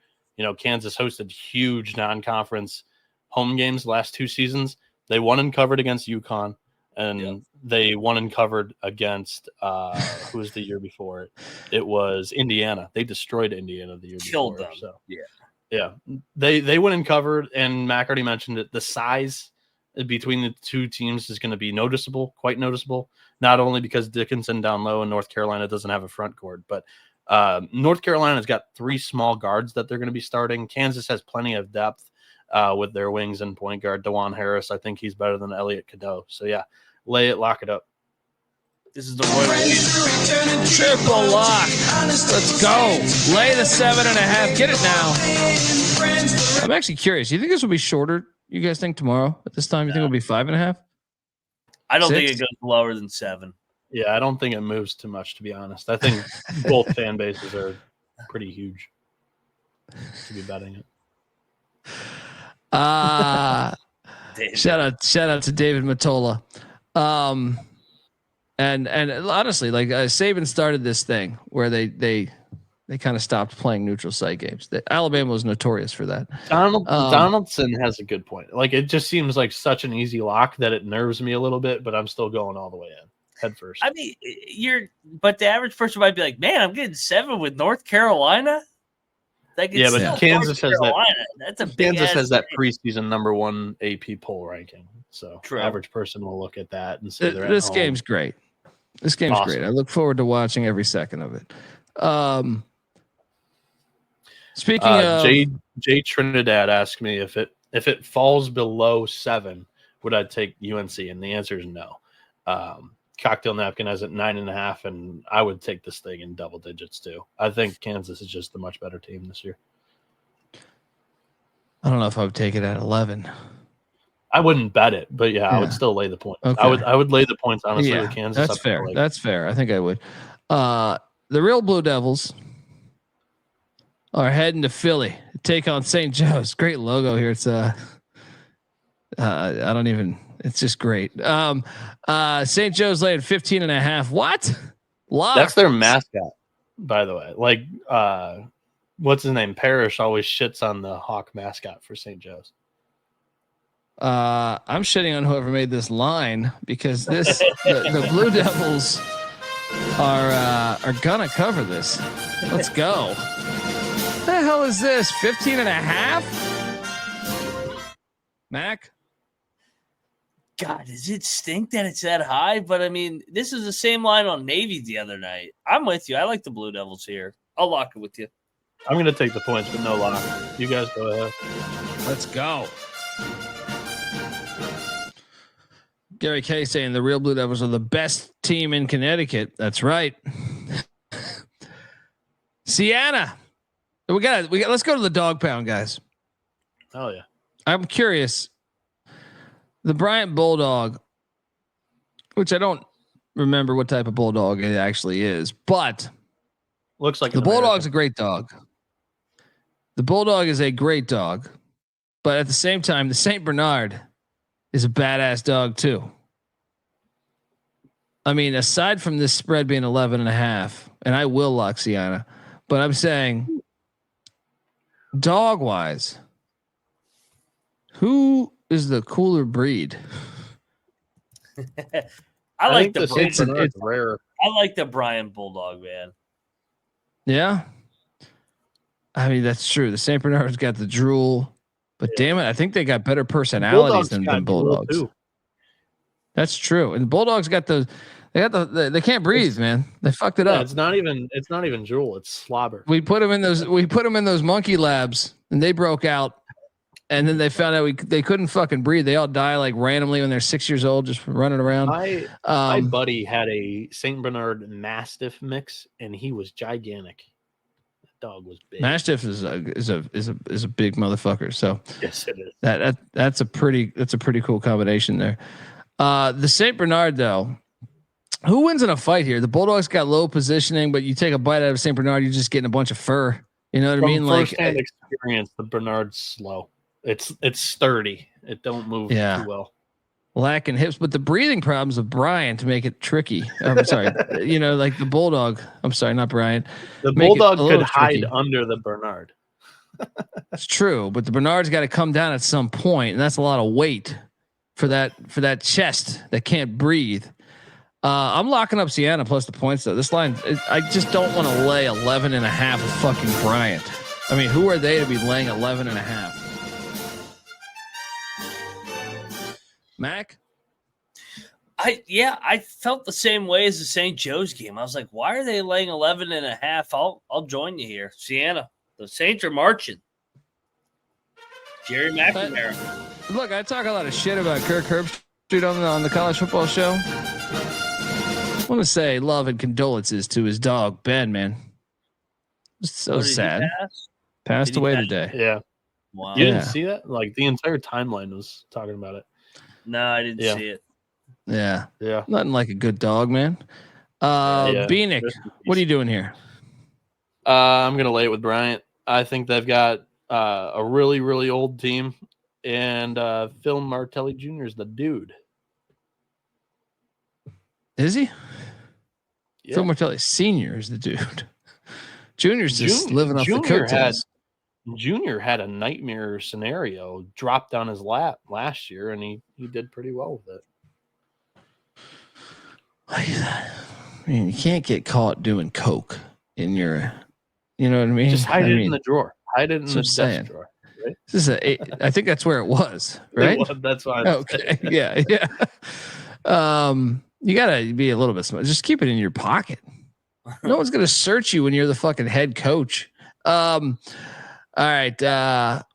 Kansas hosted huge non-conference home games the last 2 seasons. They won and covered against UConn, and they won and covered against who was the year before it? It was Indiana. They destroyed Indiana the year Killed before. them. So Yeah. They went and covered, and Mac already mentioned it. The size between the two teams is going to be noticeable, quite noticeable. Not only because Dickinson down low and North Carolina doesn't have a front court, but North Carolina's got 3 small guards that they're going to be starting. Kansas has plenty of depth with their wings and point guard DeJuan Harris. I think he's better than Elliot Cadeau. So yeah, lay it, lock it up. This is the Royal Triple lock. Let's go. Lay the 7.5. Get it now. I'm actually curious. You think this will be shorter? You guys think tomorrow at this time? You think it'll be 5.5? I don't 6? think it goes lower than 7. Yeah, I don't think it moves too much, to be honest. I think both fan bases are pretty huge to be betting it. Shout out to David Matola. And honestly, like Saban started this thing where they kind of stopped playing neutral site games. Alabama was notorious for that. Donaldson has a good point. Like, it just seems like such an easy lock that it nerves me a little bit, but I'm still going all the way in head first. I mean, but the average person might be like, man, I'm getting 7 with North Carolina. Like, yeah, but Kansas has that. That's a big Kansas has that preseason #1 AP poll ranking. So True. Average person will look at that and say this game's great. This game's awesome. great. I look forward to watching every second of it. Speaking of Jay Trinidad asked me if it falls below 7, would I take UNC? And the answer is no. Cocktail Napkin has it 9.5, and I would take this thing in double digits too. I think Kansas is just a much better team this year. I don't know if I would take it at 11. I wouldn't bet it, but yeah, I would still lay the points. Okay. I would lay the points honestly with Kansas. That's fair. That's fair. I think I would. The real Blue Devils are heading to Philly to take on St. Joe's. Great logo here. It's it's just great. St. Joe's laying 15.5. What? Locked. That's their mascot, by the way. Like, what's his name? Parrish always shits on the Hawk mascot for St. Joe's. I'm shitting on whoever made this line because the Blue Devils are gonna cover this. Let's go. What the hell is this? 15.5? Mac? God, does it stink that it's that high? But I mean, this is the same line on Navy the other night. I'm with you. I like the Blue Devils here. I'll lock it with you. I'm going to take the points, but no lock. You guys go ahead. Let's go. Gary K saying the real Blue Devils are the best team in Connecticut. That's right. Sienna. We got. Let's go to the dog pound, guys. Oh yeah. I'm curious. The Bryant Bulldog, which I don't remember what type of bulldog it actually is, but looks like the Bulldog's a great dog. The Bulldog is a great dog, but at the same time, the Saint Bernard is a badass dog too. I mean, aside from this spread being 11.5, and I will lock Sienna, but I'm saying dog wise, who is the cooler breed? I like the Saint Bernard's rare. I like the Bryant Bulldog, man. Yeah. I mean, that's true. The Saint Bernard's got the drool, but damn it, I think they got better personalities than Bulldogs. That's true. And Bulldogs got they can't breathe, man. They fucked it up. It's not even drool, it's slobber. We put them in those monkey labs and they broke out. And then they found out they couldn't fucking breathe. They all die like randomly when they're 6 years old, just running around. My buddy had a Saint Bernard Mastiff mix, and he was gigantic. That dog was big. Mastiff is a big motherfucker. So yes, it is. That's a pretty cool combination there. The Saint Bernard though, who wins in a fight here? The Bulldogs got low positioning, but you take a bite out of Saint Bernard, you're just getting a bunch of fur. You know what I mean? Like first-hand experience, the Bernard's slow. It's sturdy. It don't move too well. Lacking hips, but the breathing problems of Brian to make it tricky. I'm sorry, like the Bulldog. I'm sorry, not Brian. The Bulldog could hide under the Bernard. It's true, but the Bernard's got to come down at some point, and that's a lot of weight. for that chest that can't breathe. I'm locking up Siena plus the points though. This line, I just don't want to lay 11.5 with fucking Bryant. I mean, who are they to be laying 11.5? Mac? I felt the same way as the St. Joe's game. I was like, why are they laying 11.5? I'll join you here. Siena. The Saints are marching. Jerry McIntyre. Look, I talk a lot of shit about Kirk Herbstreit on the college football show. I want to say love and condolences to his dog, Ben, man. It's so sad. Passed away today. Yeah. Wow. You didn't see that? Like the entire timeline was talking about it. No, I didn't see it. Yeah. Yeah. Nothing like a good dog, man. Bieniek, what are you doing here? I'm going to lay it with Bryant. I think they've got a really, really old team, and Phil Martelli Jr. is the dude. Is he? Yeah. Phil Martelli Sr. is the dude. Junior's just living off the coattails. Junior had a nightmare scenario dropped on his lap last year, and he did pretty well with it. I mean, you can't get caught doing coke in your, you know what I mean? Just hide it in the drawer. Hide it in the desk drawer. Right? This is I think that's where it was, right? That's why. Okay. Yeah. You gotta be a little bit smart. Just keep it in your pocket. No one's gonna search you when you're the fucking head coach. All right.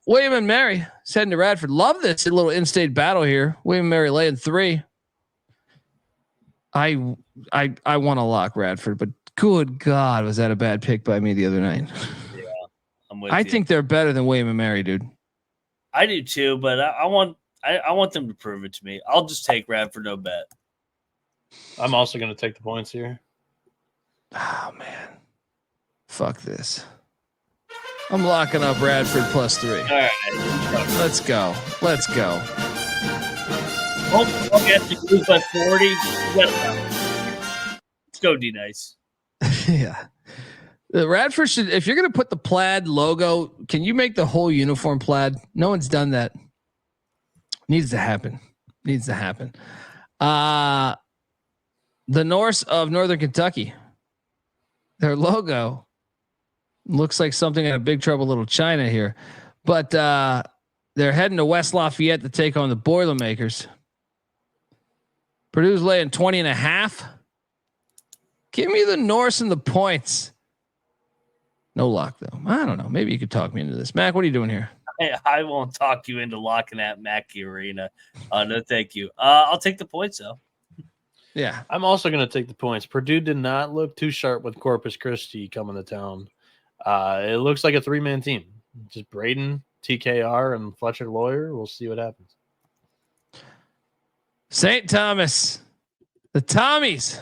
William and Mary heading to Radford. Love this little in-state battle here. William and Mary laying 3. I want to lock Radford, but good God, was that a bad pick by me the other night? Yeah, I'm with I you. think they're better than William and Mary, dude. I do too, but I want them to prove it to me. I'll just take Radford no bet. I'm also going to take the points here. Oh man, fuck this. I'm locking up Radford plus 3. All right, let's go. Oh, we have to lose by 40. Let's go, D Nice. Yeah. The Radford should, if you're going to put the plaid logo, can you make the whole uniform plaid? No one's done that. Needs to happen. The Norse of Northern Kentucky, their logo looks like something in a Big Trouble Little China here, but they're heading to West Lafayette to take on the Boilermakers. Purdue's laying 20.5. Give me the Norse and the points. No lock though. I don't know. Maybe you could talk me into this. Mac, what are you doing here? I won't talk you into locking at Mackey Arena. No, thank you. I'll take the points though. Yeah. I'm also going to take the points. Purdue did not look too sharp with Corpus Christi coming to town. It looks like a 3-man team. Just Braden, TKR, and Fletcher Lawyer. We'll see what happens. St. Thomas, the Tommies.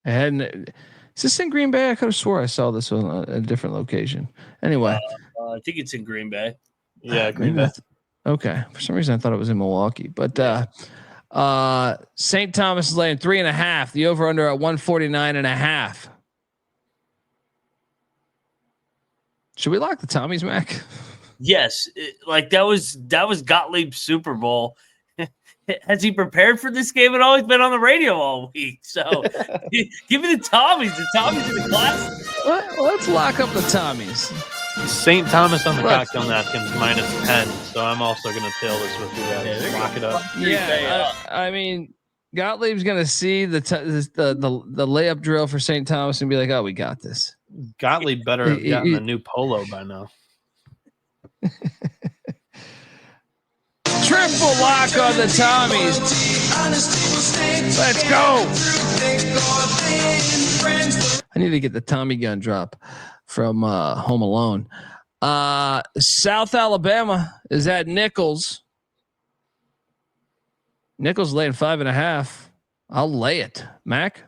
Is this in Green Bay? I could have swore I saw this on a different location. Anyway, I think it's in Green Bay. Yeah, Green Bay. Okay. For some reason, I thought it was in Milwaukee, but St. Thomas is laying 3.5. The over under at 149.5. Should we lock the Tommies, Mac? Yes, that was Gottlieb's Super Bowl. Has he prepared for this game? It always been on the radio all week. So give me the Tommies. The Tommies in the class. Let's lock up the Tommies. St. Thomas on the cocktail napkins -10. So I'm also going to tail this with you guys. Lock it up. Yeah, I mean, Gottlieb's going to see the layup drill for St. Thomas and be like, "Oh, we got this." Gottlieb better have gotten a new polo by now. Triple lock on the Tommies. Let's go. I need to get the Tommy gun drop from Home Alone. South Alabama is at Nichols. Nichols laying 5.5. I'll lay it. Mac?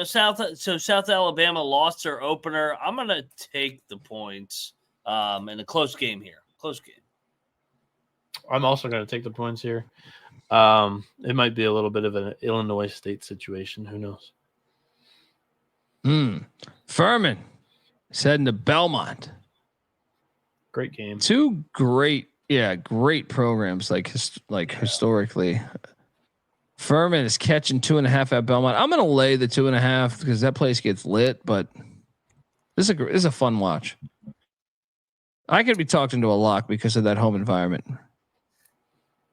South Alabama lost their opener. I'm going to take the points in a close game here. Close game. I'm also going to take the points here. It might be a little bit of an Illinois State situation. Who knows? Furman is heading to Belmont. Great game. 2 great great programs historically. Furman is catching 2.5 at Belmont. I'm going to lay the 2.5 because that place gets lit, but this is a fun watch. I could be talked into a lock because of that home environment.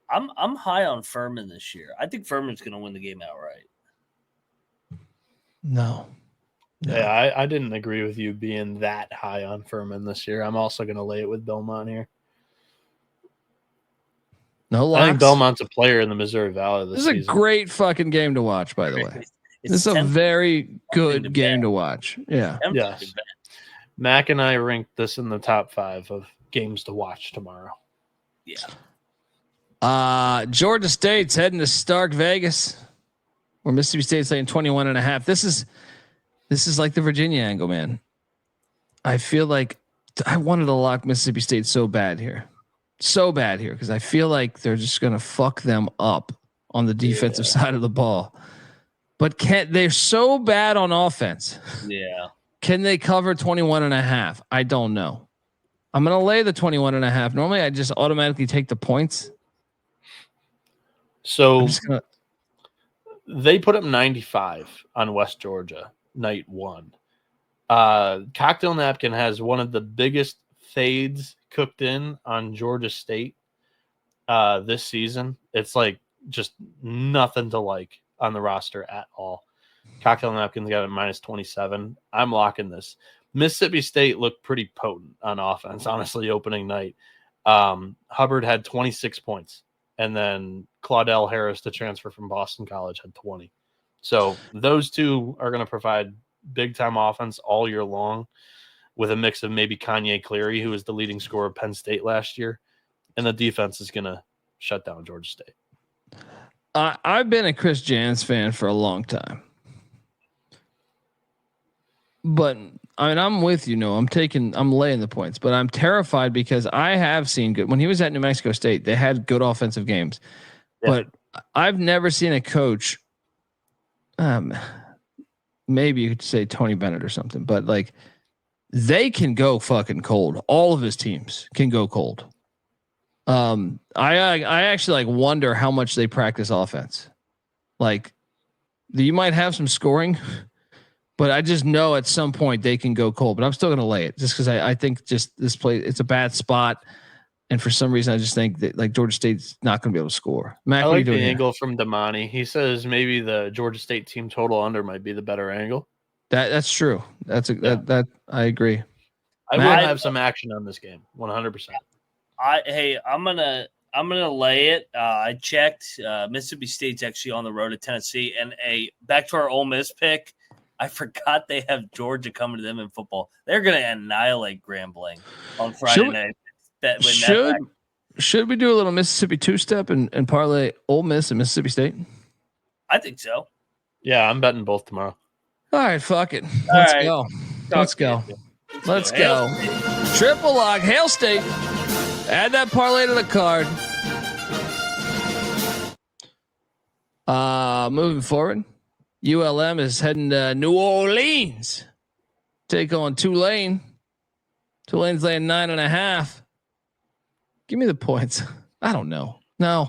I'm high on Furman this year. I think Furman's going to win the game outright. No. Yeah, I didn't agree with you being that high on Furman this year. I'm also going to lay it with Belmont here. No locks. I think Belmont's a player in the Missouri Valley this season. This is a great fucking game to watch, by the way. This is a very good game to watch. Yeah. Yes. Mac and I ranked this in the top 5 of games to watch tomorrow. Yeah. Georgia State's heading to Stark Vegas, where Mississippi State's laying 21.5. This is like the Virginia angle, man. I feel like I wanted to lock Mississippi State so bad here because I feel like they're just going to fuck them up on the defensive side of the ball. But they're so bad on offense. Yeah. Can they cover 21.5? I don't know. I'm going to lay the 21.5. Normally I just automatically take the points. So they put up 95 on West Georgia night 1. Cocktail Napkin has one of the biggest fades cooked in on Georgia State this season. It's like just nothing to like on the roster at all. Cocktail Napkin's got a -27. I'm locking this. Mississippi State looked pretty potent on offense, honestly, opening night. Hubbard had 26 points, and then Claudel Harris, the transfer from Boston College, had 20. So those two are going to provide big-time offense all year long with a mix of maybe Kanye Cleary, who was the leading scorer of Penn State last year, and the defense is going to shut down Georgia State. I've been a Chris Jans fan for a long time. But I mean, I'm with you. No, I'm laying the points, but I'm terrified because I have seen good when he was at New Mexico State. They had good offensive games, but I've never seen a coach. Maybe you could say Tony Bennett or something, but like they can go fucking cold. All of his teams can go cold. I actually like wonder how much they practice offense. Like you might have some scoring. But I just know at some point they can go cold. But I'm still going to lay it just because I think just this play, it's a bad spot. And for some reason, I just think that like Georgia State's not going to be able to score. Mac, I what are you like doing the here? angle from Damani. He says maybe the Georgia State team total under might be the better angle. That's true. That I agree. I will have some action on this game, 100%. I'm gonna lay it. I checked. Mississippi State's actually on the road at Tennessee, and back to our Ole Miss pick. I forgot they have Georgia coming to them in football. They're going to annihilate Grambling on Friday night. Should we do a little Mississippi two-step and parlay Ole Miss and Mississippi State? I think so. Yeah, I'm betting both tomorrow. All right, fuck it. Let's go. Let's go. Let's go. Triple lock, Hail State. Add that parlay to the card. Moving forward. ULM is heading to New Orleans. Take on Tulane. Tulane's laying 9.5. Give me the points. I don't know. No.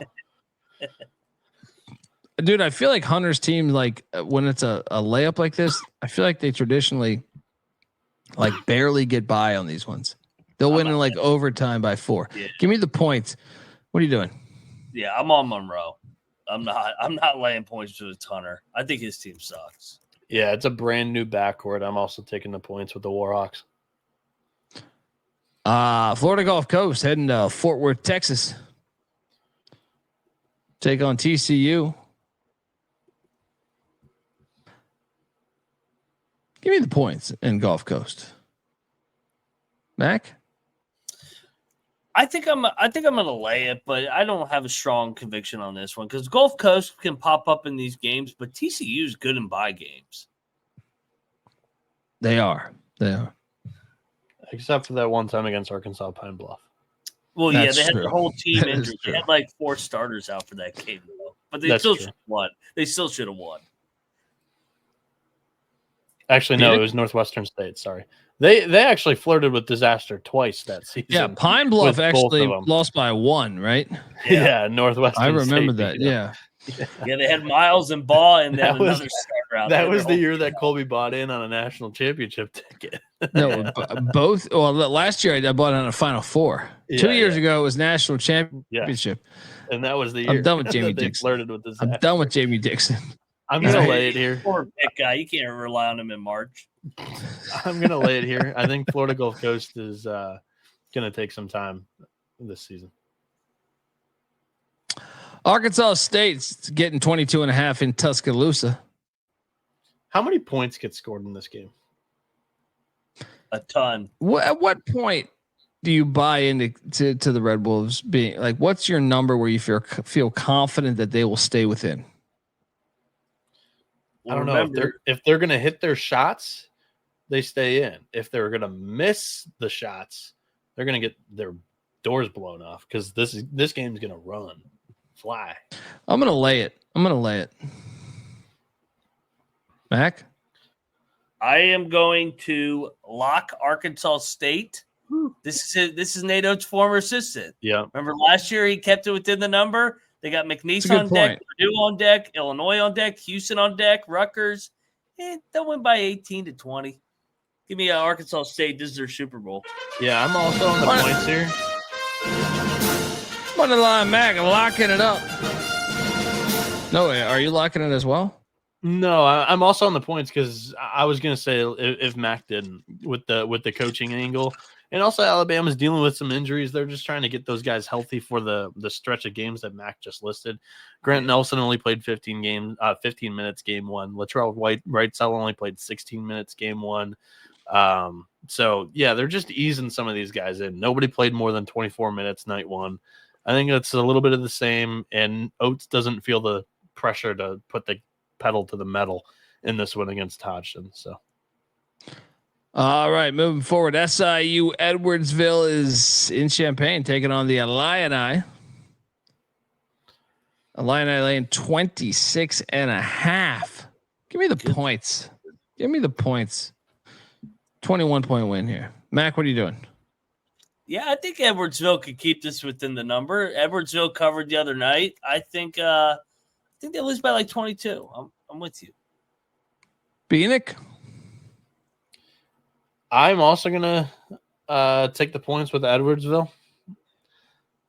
Dude, I feel like Hunter's team, like when it's a layup like this, I feel like they traditionally like barely get by on these ones. They'll win in like overtime by 4. Yeah. Give me the points. What are you doing? Yeah, I'm on Monroe. I'm not laying points to Hunter. I think his team sucks. Yeah, it's a brand new backcourt. I'm also taking the points with the Warhawks. Florida Gulf Coast heading to Fort Worth, Texas. Take on TCU. Give me the points in Gulf Coast. Mac? I think I'm going to lay it, but I don't have a strong conviction on this one because Gulf Coast can pop up in these games, but TCU is good in bye games. They are. Except for that one time against Arkansas Pine Bluff. Well, they had the whole team injured. They had like 4 starters out for that game, though. But they still should have won. They still should have won. Actually, no, it was Northwestern State. Sorry. They actually flirted with disaster twice that season. Yeah, Pine Bluff with both of actually them. lost by 1, right? Yeah, Northwestern. I remember State, that. Yeah. Yeah, they had Miles and Ball, and then That was- another starter out That there. was Their the whole year team that Colby bought in on a national championship ticket. No, both. Well, last year I bought on a Final Four. Yeah, 2 years yeah. ago it was national championship. And that was the year. I'm done with Jamie that they Dixon. flirted with disaster. I'm done with Jamie Dixon. I'm gonna lay it here. Poor pick guy. You can't rely on him in March. I'm gonna lay it here. I think Florida Gulf Coast is gonna take some time this season. Arkansas State's getting 22.5 in Tuscaloosa. How many points get scored in this game? A ton. At what point do you buy into to the Red Wolves being like? What's your number where you feel confident that they will stay within? I don't know if they're gonna hit their shots, they stay in. If they're gonna miss the shots, they're gonna get their doors blown off because this game's gonna fly. I'm gonna lay it. Mac, I am going to lock Arkansas State. This is Nate's former assistant. Yeah. Remember last year he kept it within the number. They got McNeese on deck, Purdue on deck, Illinois on deck, Houston on deck, Rutgers. They'll win by 18-20. Give me Arkansas State. This is their Super Bowl. Yeah, I'm also on the points here. Money line, Mac, locking it up. No way. Are you locking it as well? No, I'm also on the points because I was gonna say if Mac didn't with the coaching angle, and also Alabama's dealing with some injuries. They're just trying to get those guys healthy for the stretch of games that Mac just listed. Grant Nelson only played 15 minutes game one. Latrell Wrightsell only played 16 minutes game one. So yeah, they're just easing some of these guys in. Nobody played more than 24 minutes night one. I think it's a little bit of the same, and Oates doesn't feel the pressure to put the pedal to the metal in this one against Hodgson. So, all right, moving forward, SIU Edwardsville is in Champaign taking on the Illini. Illini laying 26.5. Give me the points. 21-point win here. Mac, what are you doing? Yeah, I think Edwardsville could keep this within the number. Edwardsville covered the other night. I think they lose by like 22. I'm with you. Bieniek? I'm also gonna take the points with Edwardsville.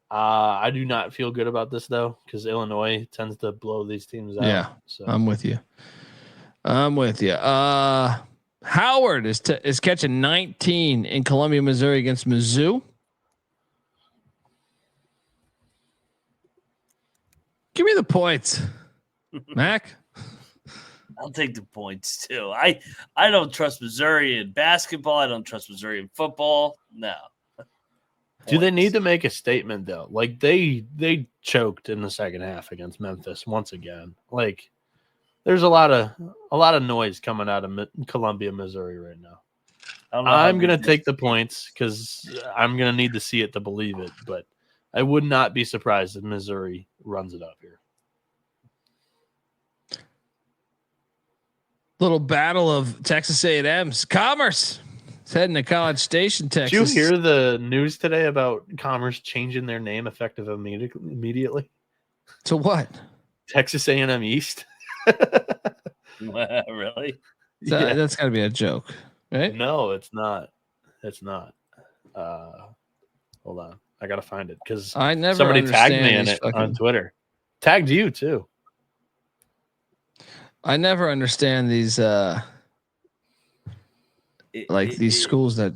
I do not feel good about this though because Illinois tends to blow these teams out. Yeah, so. I'm with you. Howard is catching 19 in Columbia, Missouri against Mizzou. Give me the points, Mac. I'll take the points too. I don't trust Missouri in basketball. I don't trust Missouri in football. No. Do they need to make a statement though? Like they choked in the second half against Memphis once again. Like there's a lot of noise coming out of Columbia, Missouri right now. I'm gonna take the points because I'm gonna need to see it to believe it. But I would not be surprised if Missouri runs it up here. Little battle of Texas A&M's. Commerce is heading to College Station, Texas. Did you hear the news today about Commerce changing their name effective immediately? To what? Texas A&M East. Really? Yeah. That's got to be a joke, right? No, it's not. It's not. Hold on. I got to find it because somebody tagged me in it on Twitter. Tagged you too. I never understand these these schools that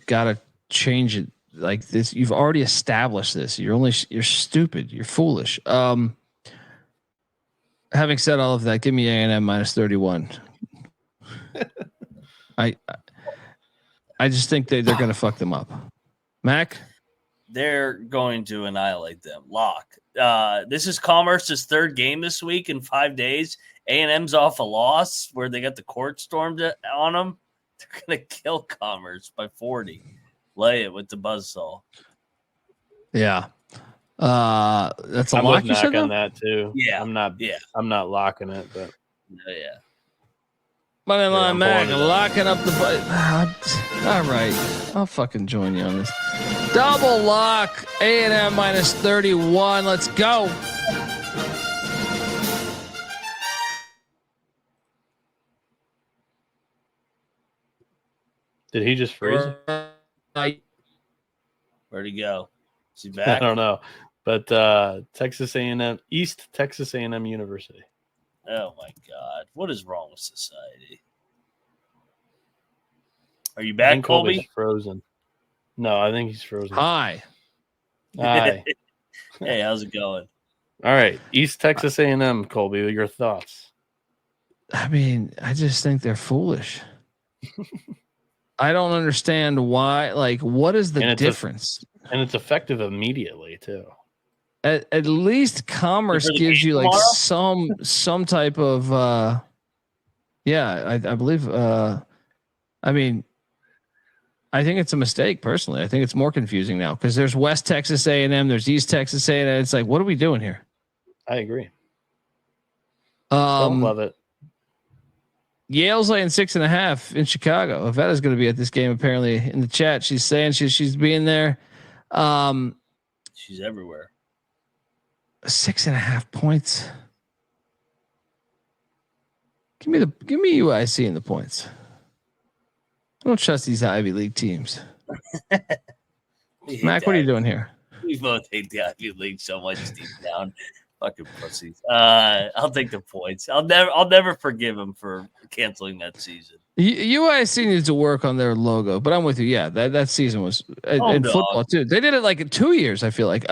gotta change it like this. You've already established this. You're stupid. You're foolish. Having said all of that, give me A&M minus 31. I just think they're gonna fuck them up. Mac? They're going to annihilate them. Lock. This is Commerce's third game this week in 5 days. A&M's off a loss where they got the court stormed on them. They're going to kill Commerce by 40. Lay it with the buzzsaw. Yeah. That's a I'm lock. with Mac on that too. Yeah. I'm not locking it, but yeah. Money line I'm Mac pulling it up. locking up the all right. I'll fucking join you on this. Double lock A&M minus 31. Let's go. Did he just freeze? Where'd he go? Is he I back? don't know. But Texas A&M, East Texas A&M University. Oh my God. What is wrong with society? Are you I back, think Colby's Colby? frozen. No, I think he's frozen. Hi. Hi. Hey, how's it going? All right. East Texas A&M, Colby, your thoughts? I mean, I just think they're foolish. I don't understand why. Like, what is the difference? And it's effective immediately, too. At least Commerce gives you like some type of I believe I mean, I think it's a mistake personally. I think it's more confusing now because there's West Texas A&M, there's East Texas A&M. It's like, what are we doing here? I agree. Don't love it. Yale's laying 6.5 in Chicago. Avetta's going to be at this game apparently in the chat. She's saying she's being there. She's everywhere. 6.5 points. Give me UIC in the points. I don't trust these Ivy League teams. Mac, what are you doing here? We both hate the Ivy League so much deep down. Fucking pussies. I'll take the points. I'll never forgive him for canceling that season. UIC needs to work on their logo, but I'm with you. Yeah, that season was in football too. They did it like in 2 years. I feel like.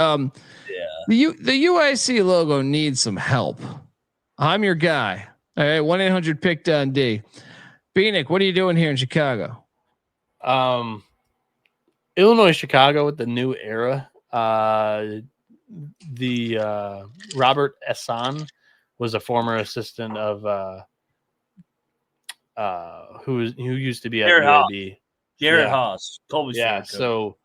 The UIC logo needs some help. I'm your guy. All right, 1-800-PICK-DUNDE. Bieniek, what are you doing here in Chicago? Illinois, Chicago with the new era. Robert Essan was a former assistant of who used to be at UAB. Jared Haas. Colby. Yeah, so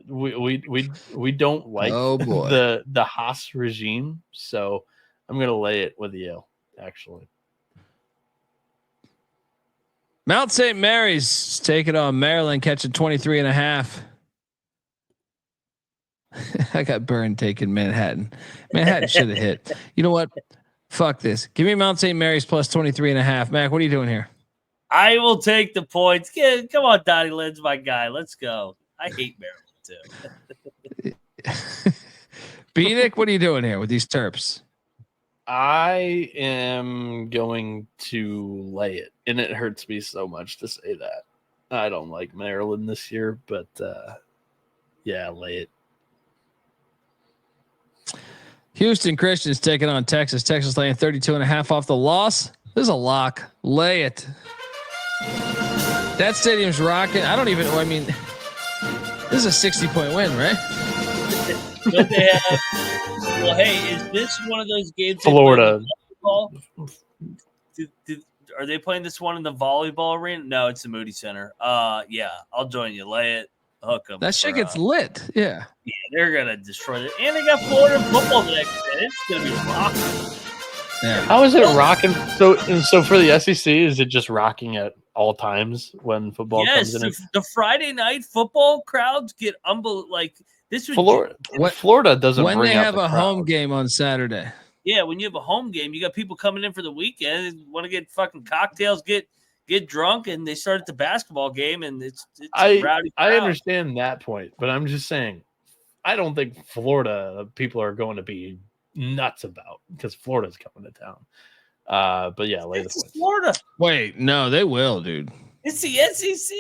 we don't like the Haas regime, so I'm gonna lay it with Yale, actually. Mount St. Mary's taking on Maryland, catching 23.5. I got burned taking Manhattan. Manhattan should have hit. You know what? Fuck this. Give me Mount St. Mary's plus 23.5. Mac, what are you doing here? I will take the points. Come on, Donnie Lynn's my guy. Let's go. I hate Maryland too. Bieniek, what are you doing here with these Terps? I am going to lay it, and it hurts me so much to say that. I don't like Maryland this year, but yeah, lay it. Houston Christians taking on Texas. Texas laying 32.5 off the loss. This is a lock. Lay it. That stadium's rocking. I mean, this is a 60-point win, right? But they have. Well, hey, is this one of those games? Florida. Are they playing this one in the volleyball arena? No, it's the Moody Center. Yeah, I'll join you. Lay it. Hook them. That shit gets lit. Yeah. Yeah, they're gonna destroy it. And they got Florida football the next day. It's gonna be rocking. Yeah. How is it rocking? So for the SEC, is it just rocking at all times when football comes in? The Friday night football crowds get unbelievable. Like this was Florida doesn't. When bring they have a crowd. home game on Saturday. Yeah, when you have a home game, you got people coming in for the weekend. They want to get fucking cocktails, get drunk, and they start at the basketball game, and it's a rowdy crowd. I understand that point, but I'm just saying, I don't think Florida people are going to be nuts about because Florida's coming to town. But yeah, lay the points. Florida. Wait, no, they will, dude. It's the SEC.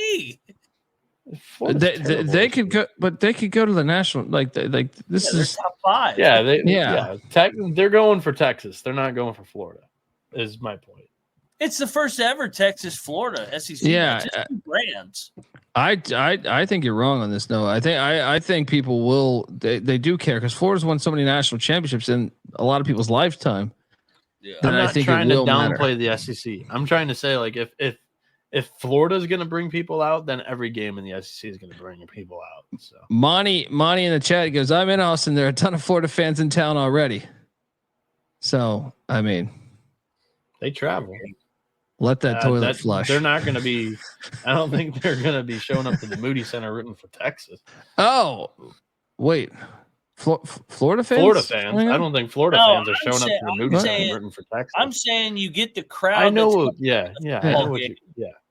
They could go, but they could go to the national. Like this is top 5. Yeah, they're going for Texas. They're not going for Florida. Is my point. It's the first ever Texas Florida SEC. Yeah, brands. I think you're wrong on this. No, I think people will. They do care because Florida's won so many national championships in a lot of people's lifetime. Yeah, I'm not trying to downplay the SEC. I'm trying to say like if Florida's going to bring people out, then every game in the SEC is going to bring people out. So Monty in the chat goes, I'm in Austin. There are a ton of Florida fans in town already. So I mean, they travel. Let that toilet flush. They're not going to be. I don't think they're going to be showing up to the Moody Center rooting for Texas. Oh, wait. Florida fans? Florida fans. I don't think Florida fans are showing up to the Moody Center rooting for Texas. I'm saying you get the crowd. I know. Yeah.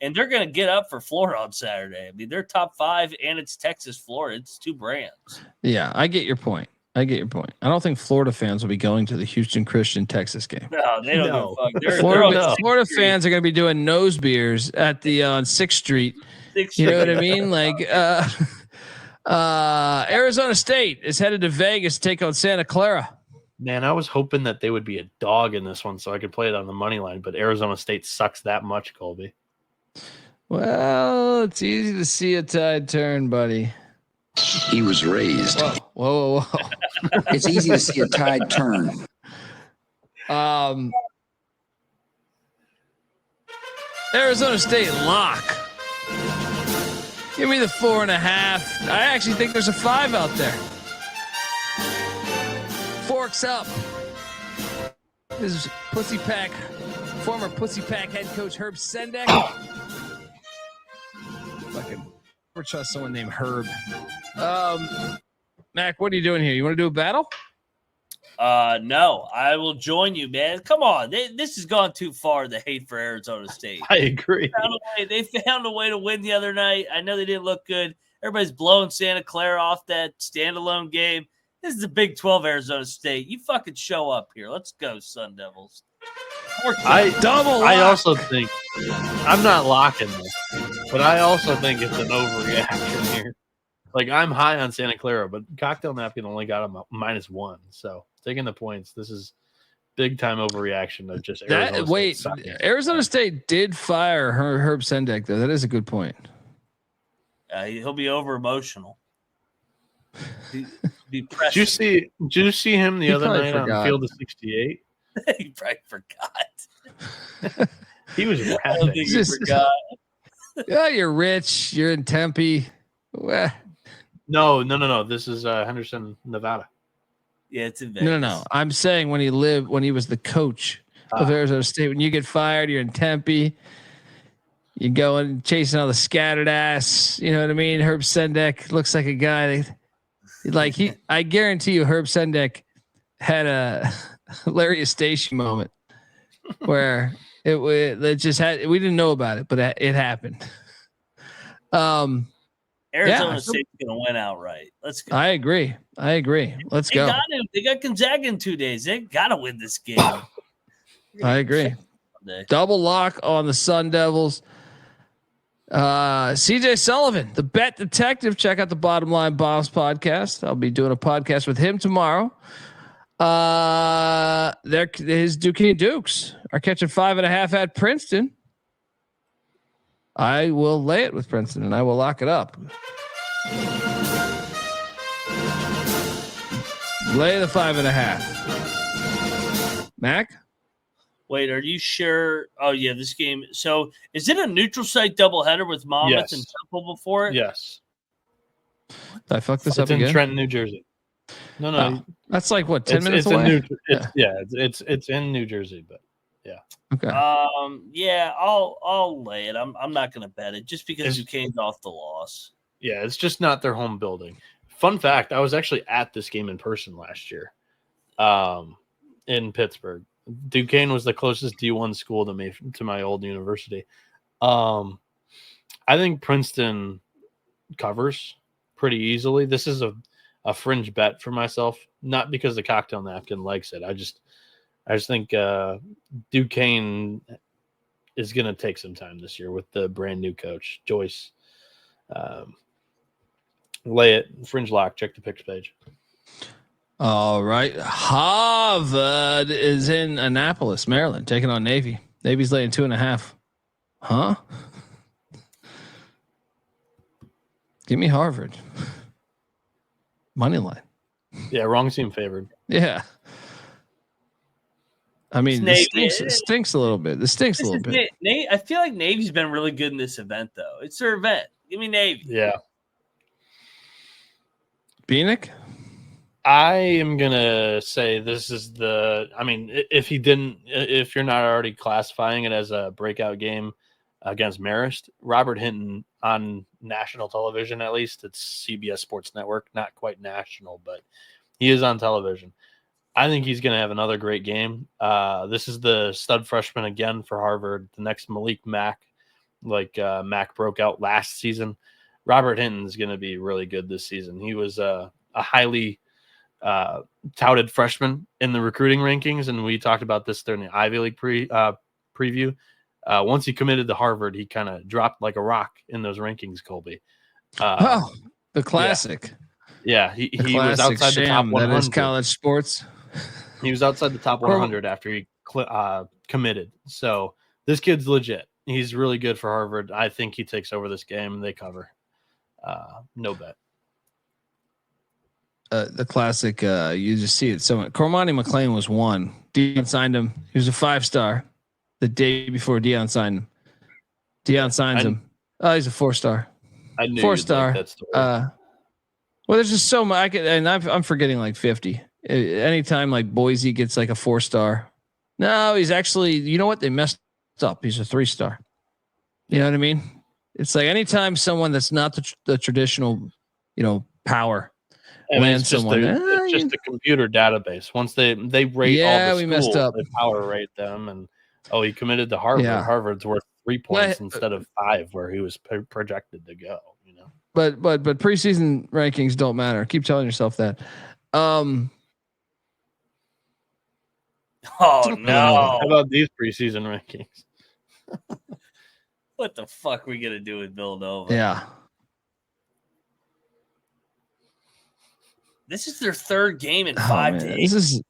And they're going to get up for Florida on Saturday. I mean, they're top 5, and it's Texas, Florida. It's 2 brands. Yeah, I get your point. I don't think Florida fans will be going to the Houston Christian Texas game. No, they don't give a fuck. Florida fans are going to be doing nose beers at the on 6th Street. You know what I mean? Like Arizona State is headed to Vegas to take on Santa Clara. Man, I was hoping that they would be a dog in this one so I could play it on the money line, but Arizona State sucks that much, Colby. Well, it's easy to see a tide turn, buddy. He was raised. Whoa. It's easy to see a tide turn. Arizona State lock. Give me the 4.5. I actually think there's a 5 out there. Forks up. This is former Pussy Pack head coach Herb Sendek. Fucking never trust someone named Herb. Mac, what are you doing here? You want to do a battle? No, I will join you, man. Come on. This has gone too far, the hate for Arizona State. I agree. They found a way to win the other night. I know they didn't look good. Everybody's blowing Santa Clara off that standalone game. This is a Big 12 Arizona State. You fucking show up here. Let's go, Sun Devils. I also think I'm not locking this, but I also think it's an overreaction here. Like, I'm high on Santa Clara, but Cocktail Napkin only got a -1. So taking the points, this is big time overreaction of just Arizona State. Arizona State did fire Herb Sendek, though. That is a good point. He'll be over emotional. Did you see him the other night on the field of 68? He probably forgot. He was rapping. I don't think he forgot. Yeah, you're rich. You're in Tempe. Well, No. This is Henderson, Nevada. Yeah, it's in Vegas. No. I'm saying when he was the coach of Arizona State. When you get fired, you're in Tempe. You go and chasing all the scattered ass. You know what I mean? Herb Sendek looks like a guy. I guarantee you, Herb Sendek had a hilarious station moment where it just had. We didn't know about it, but it happened. Arizona State's gonna win outright. Let's go. I agree. Let's go. They got Gonzaga in 2 days. They gotta win this game. I agree. Double lock on the Sun Devils. CJ Sullivan, the bet detective. Check out the Bottom Line Boss podcast. I'll be doing a podcast with him tomorrow. His Duquesne Dukes are catching 5.5 at Princeton. I will lay it with Princeton and I will lock it up. Lay the 5.5. Mac? Wait, are you sure? Oh, yeah, this game. So is it a neutral site doubleheader with Monmouth and Temple before it? Yes. Did I fuck this up again? It's in Trenton, New Jersey. No. That's like what, 10 minutes away? It's in New Jersey, but yeah. Okay. Yeah, I'll lay it. I'm not going to bet it just because Duquesne's off the loss. Yeah, it's just not their home building. Fun fact, I was actually at this game in person last year in Pittsburgh. Duquesne was the closest D1 school to my old university. I think Princeton covers pretty easily. This is a fringe bet for myself, not because the Cocktail Napkin likes it. I just think Duquesne is going to take some time this year with the brand new coach, Joyce. Lay it, fringe lock, check the picks page. All right. Harvard is in Annapolis, Maryland, taking on Navy. Navy's laying 2.5. Huh? Give me Harvard. Money line. Yeah, wrong team favored. Yeah. I mean, it stinks a little bit. I feel like Navy's been really good in this event, though. It's their event. Give me Navy. Yeah. Bieniek? I am gonna say this is if you're not already classifying it as a breakout game against Marist, Robert Hinton on national television, at least it's CBS Sports Network, not quite national, but he is on television. I think he's gonna have another great game. This is the stud freshman again for Harvard, the next Malik Mack, Mack broke out last season. Robert Hinton's gonna be really good this season. He was a highly touted freshman in the recruiting rankings, and we talked about this during the Ivy League preview. Once he committed to Harvard, he kind of dropped like a rock in those rankings, Colby. The classic. Yeah, he was outside the top 100. That is college sports. He was outside the top 100 after he committed. So this kid's legit. He's really good for Harvard. I think he takes over this game and they cover. No bet. The classic, you just see it. So Cormani McLean was 1. Deion signed him. He was a 5-star the day before Deion signed him. Deion signs him. Oh, he's a 4-star. I knew 4-star. Like that story. Well, there's just so much. I'm forgetting like 50. Anytime like Boise gets like a 4-star. No, he's actually, you know what? They messed up. He's a 3-star. You know what I mean? It's like anytime someone that's not the traditional, power. It's just a computer database. Once they rate all the schools, messed up. They power rate them, and he committed to Harvard. Yeah. Harvard's worth 3 points instead of 5, where he was projected to go. But preseason rankings don't matter. Keep telling yourself that. Oh no! How about these preseason rankings? What the fuck are we gonna do with Villanova? Yeah. This is their 3rd game in 5 days.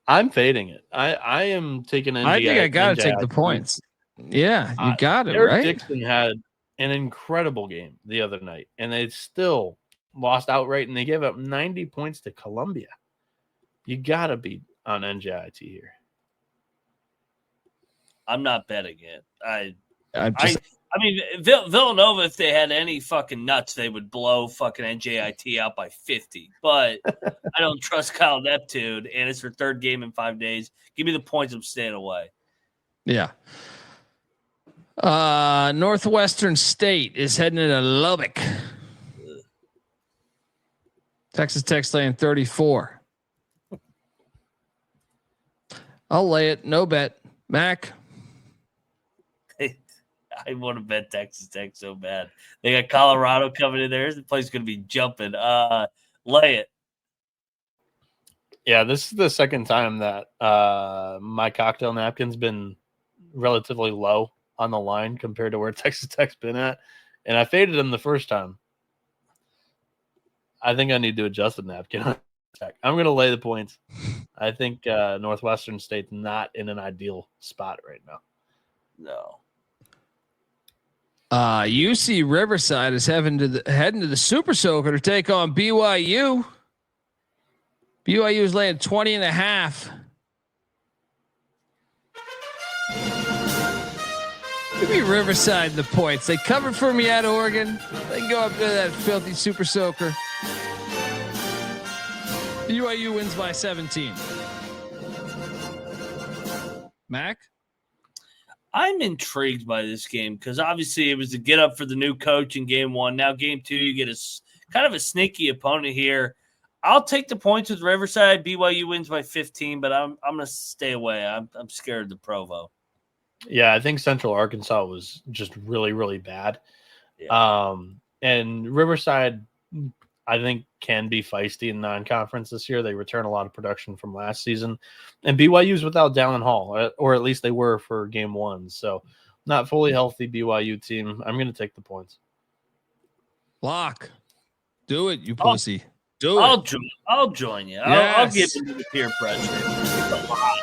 I'm fading it. I am taking NGI. I think I got to take the points. Yeah, you got it, right? Dickinson had an incredible game the other night, and they still lost outright, and they gave up 90 points to Columbia. You got to be on NJIT here. I'm not betting it. I mean, Villanova, if they had any fucking nuts, they would blow fucking NJIT out by 50. But I don't trust Kyle Neptune, and it's their 3rd game in 5 days. Give me the points. I'm staying away. Yeah. Northwestern State is heading into Lubbock. Texas Tech's laying 34. I'll lay it. No bet. Mac. I want to bet Texas Tech so bad. They got Colorado coming in there. The place is going to be jumping. Lay it. Yeah, this is the second time that my cocktail napkin's been relatively low on the line compared to where Texas Tech's been at. And I faded them the first time. I think I need to adjust the napkin. I'm going to lay the points. I think Northwestern State's not in an ideal spot right now. No. UC Riverside is heading to the Super Soaker to take on BYU. BYU is laying 20.5. Give me Riverside the points. They covered for me at Oregon. They can go up to that filthy Super Soaker. BYU wins by 17. Mac? I'm intrigued by this game because obviously it was a get up for the new coach in game 1. Now game 2, you get a kind of a sneaky opponent here. I'll take the points with Riverside. BYU wins by 15, but I'm gonna stay away. I'm scared of the Provo. Yeah, I think Central Arkansas was just really, really bad. Yeah. And Riverside, I think, can be feisty in non-conference this year. They return a lot of production from last season. And BYU's without Dallin Hall, or at least they were for game 1. So not fully healthy BYU team. I'm going to take the points. Lock. Do it, you pussy. Do it. I'll join you. Yes. I'll give you the peer pressure.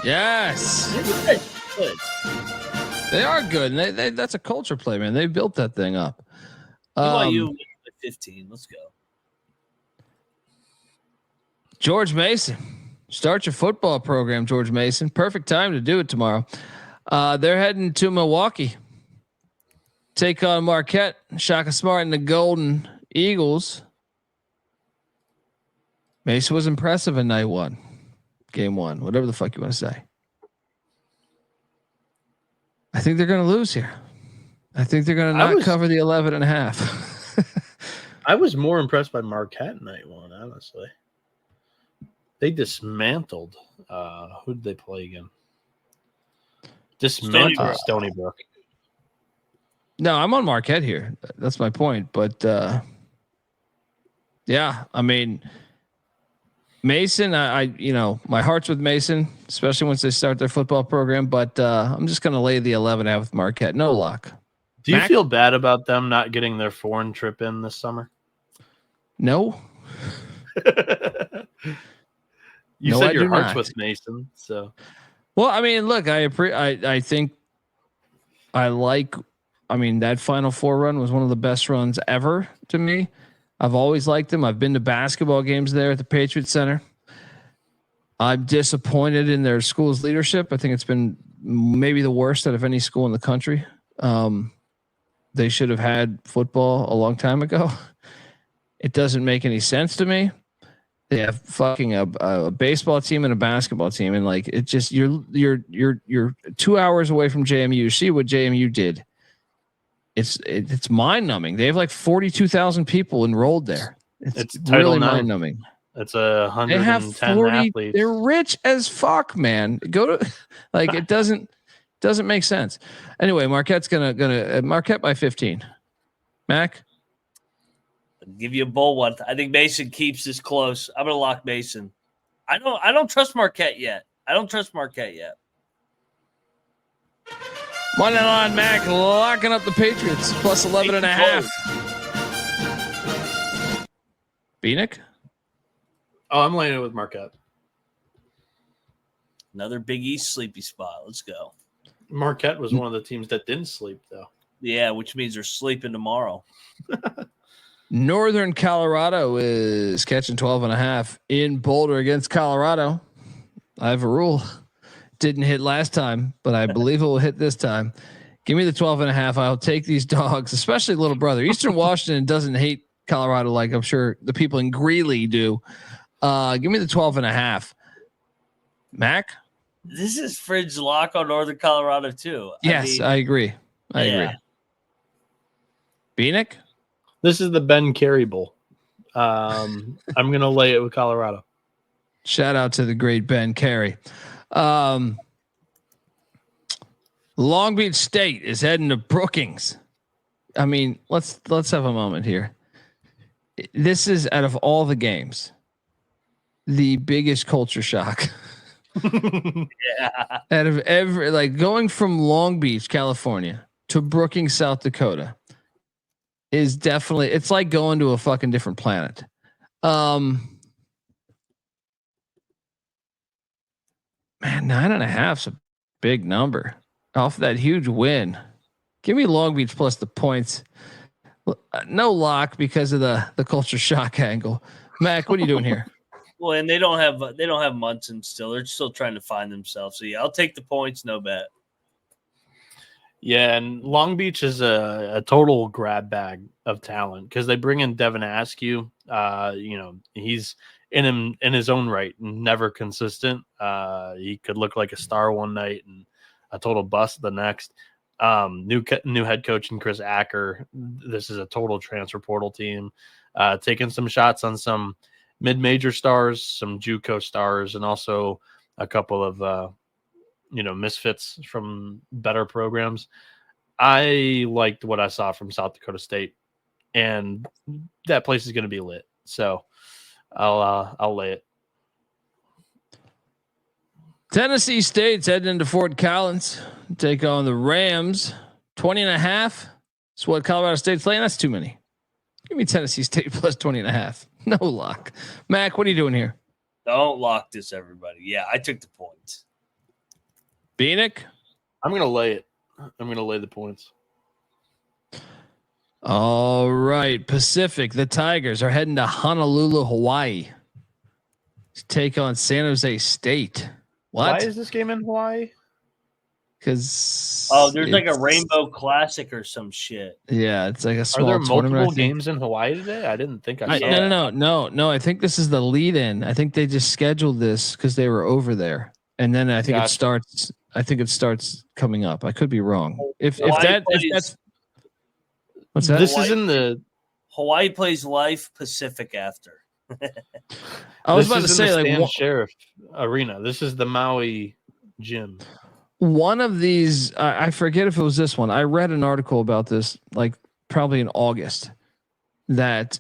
Yes. They are good. And they that's a culture play, man. They built that thing up. BYU wins by 15. Let's go. George Mason, start your football program, George Mason. Perfect time to do it tomorrow. They're heading to Milwaukee. Take on Marquette, Shaka Smart, and the Golden Eagles. Mason was impressive in night one, game one, whatever the fuck you want to say. I think they're going to lose here. I think they're going to not cover the 11.5. I was more impressed by Marquette night one, honestly. They dismantled. Who did they play again? Dismantled Stony Brook. No, I'm on Marquette here. That's my point. But yeah, I mean, Mason, I my heart's with Mason, especially once they start their football program. But I'm just going to lay the 11.5 with Marquette. No lock. Do you feel bad about them not getting their foreign trip in this summer? No. You said your heart's with Mason, so. Well, I mean, look, I think that Final Four run was one of the best runs ever to me. I've always liked them. I've been to basketball games there at the Patriot Center. I'm disappointed in their school's leadership. I think it's been maybe the worst out of any school in the country. They should have had football a long time ago. It doesn't make any sense to me. They have fucking a baseball team and a basketball team, and like it just you're 2 hours away from JMU. See what JMU did. It's mind numbing. They have like 42,000 people enrolled there. It's really mind numbing. It's 110 athletes. They're rich as fuck, man. Go to like it doesn't make sense. Anyway, Marquette's gonna Marquette by 15. Mac. I'll give you a bold one. I think Mason keeps this close. I'm gonna lock Mason. I don't trust Marquette yet. Money line, Mac locking up the Patriots plus 11.5. Bieniek. Oh, I'm laying it with Marquette. Another Big East sleepy spot. Let's go. Marquette was one of the teams that didn't sleep, though. Yeah, which means they're sleeping tomorrow. Northern Colorado is catching 12.5 in Boulder against Colorado. I have a rule. Didn't hit last time, but I believe it will hit this time. Give me the 12.5. I'll take these dogs, especially little brother. Eastern Washington doesn't hate Colorado like I'm sure the people in Greeley do. Give me the 12.5. Mac? This is Fridge lock on Northern Colorado too. Yes, I agree. I agree. Bieniek? This is the Ben Carey Bowl. I'm going to lay it with Colorado. Shout out to the great Ben Carey. Long Beach State is heading to Brookings. I mean, let's have a moment here. This is, out of all the games, the biggest culture shock. Yeah. Out of every, like, going from Long Beach, California to Brookings, South Dakota is definitely, it's like going to a fucking different planet. Man, 9.5's a big number off that huge win. Give me Long Beach plus the points. No lock because of the culture shock angle. Mac, what are you doing here? Well, and they don't have Munson still. They're still trying to find themselves. So yeah, I'll take the points. No bet. Yeah, and Long Beach is a total grab bag of talent because they bring in Devin Askew. He's in his own right, never consistent. He could look like a star one night and a total bust the next. New head coach and Chris Acker. This is a total transfer portal team, taking some shots on some mid-major stars, some JUCO stars, and also a couple of misfits from better programs. I liked what I saw from South Dakota State, and that place is going to be lit. So I'll lay it. Tennessee State's heading into Fort Collins, take on the Rams. 20.5. That's what Colorado State's playing. That's too many. Give me Tennessee State plus 20.5. No lock. Mac, what are you doing here? Don't lock this, everybody. Yeah, I took the points. Bieniek? I'm going to lay it. I'm going to lay the points. All right. Pacific, the Tigers are heading to Honolulu, Hawaii to take on San Jose State. What? Why is this game in Hawaii? because there's like a Rainbow Classic or some shit. Yeah, it's like a Are small there tournament. multiple games in Hawaii today? I didn't think I saw. No. I think this is the lead-in. I think they just scheduled this because they were over there, and then I think it starts. I think it starts coming up. I could be wrong. If that's what's that? This is in the Hawaii plays Life Pacific after. I was about to say like Stan Sheriff Arena. This is the Maui gym. One of these, I forget if it was this one. I read an article about this, like probably in August, that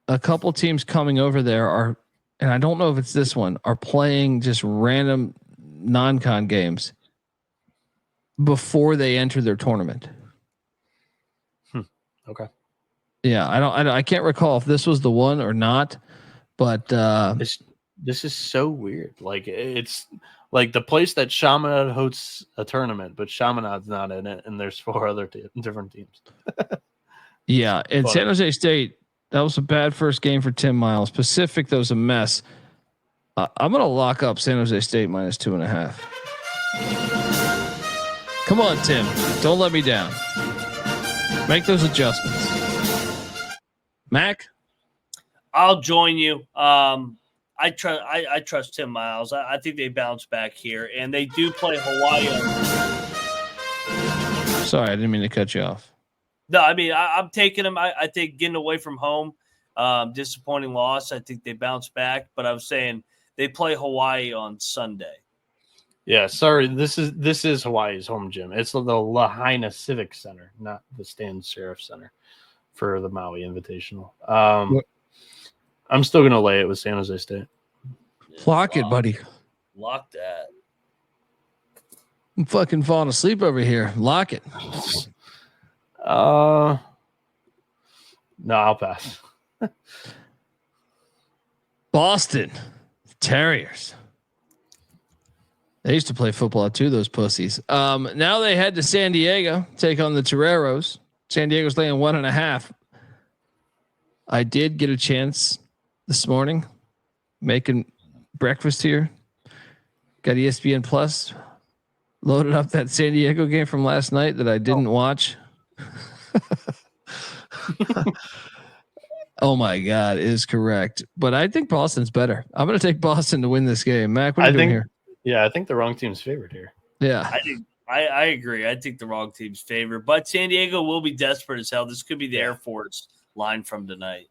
a couple teams coming over there are, and I don't know if it's this one, are playing just random non-con games before they enter their tournament. Okay. Yeah, I can't recall if this was the one or not, but this is so weird. Like it's like the place that Chaminade hosts a tournament, but Chaminade's not in it, and there's 4 other different teams. Yeah, in San Jose State, that was a bad first game for Tim Miles. Pacific, that was a mess. I'm gonna lock up San Jose State -2.5. Come on, Tim, don't let me down. Make those adjustments. Mac, I'll join you. I trust Tim Miles. I think they bounce back here, and they do play Hawaii. Sorry, I didn't mean to cut you off. No, I mean I'm taking them. I think getting away from home, disappointing loss. I think they bounce back, but I was saying they play Hawaii on Sunday. Yeah, sorry. This is Hawaii's home gym. It's the Lahaina Civic Center, not the Stan Sheriff Center for the Maui Invitational. I'm still gonna lay it with San Jose State. Lock it, buddy. Lock that. I'm fucking falling asleep over here. Lock it. No, I'll pass. Boston Terriers. They used to play football too, those pussies. Now they head to San Diego, take on the Toreros. San Diego's laying 1.5. I did get a chance this morning making breakfast here. Got ESPN Plus. Loaded up that San Diego game from last night that I didn't watch. Oh my God, it is correct. But I think Boston's better. I'm going to take Boston to win this game. Mac, what are you doing here? Yeah, I think the wrong team's favored here. Yeah. I agree. I think the wrong team's favored, but San Diego will be desperate as hell. This could be the Air Force line from tonight.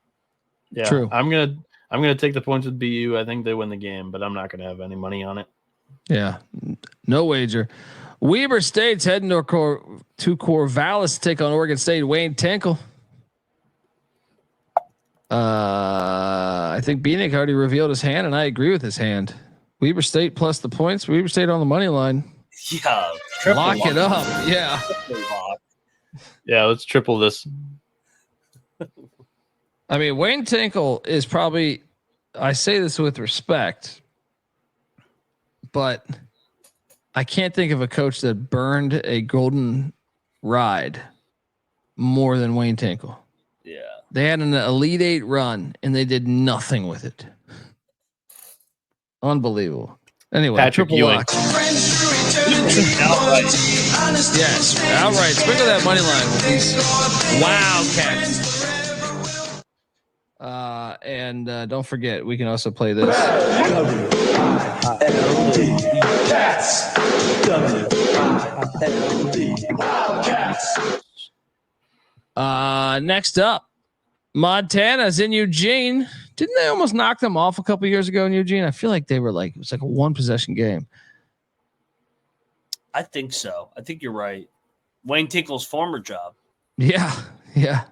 Yeah, true. I'm gonna take the points with BU. I think they win the game, but I'm not gonna have any money on it. Yeah, no wager. Weber State's heading to Corvallis to take on Oregon State. Wayne Tinkle. I think Bieniek already revealed his hand, and I agree with his hand. Weber State plus the points. Weber State on the money line. Yeah, lock it up. Yeah. Yeah, let's triple this. I mean, Wayne Tinkle is probably, I say this with respect, but I can't think of a coach that burned a golden ride more than Wayne Tinkle. Yeah. They had an Elite 8 run and they did nothing with it. Unbelievable. Anyway, Patrick triple Ewing. lock. Yes, outright. Sprinkle that money line with these Wildcats. And don't forget, we can also play this. Next up, Montana's in Eugene. Didn't they almost knock them off a couple years ago in Eugene? I feel like they were like, it was like a 1-possession game. I think so. I think you're right. Wayne Tinkle's former job. Yeah. Yeah.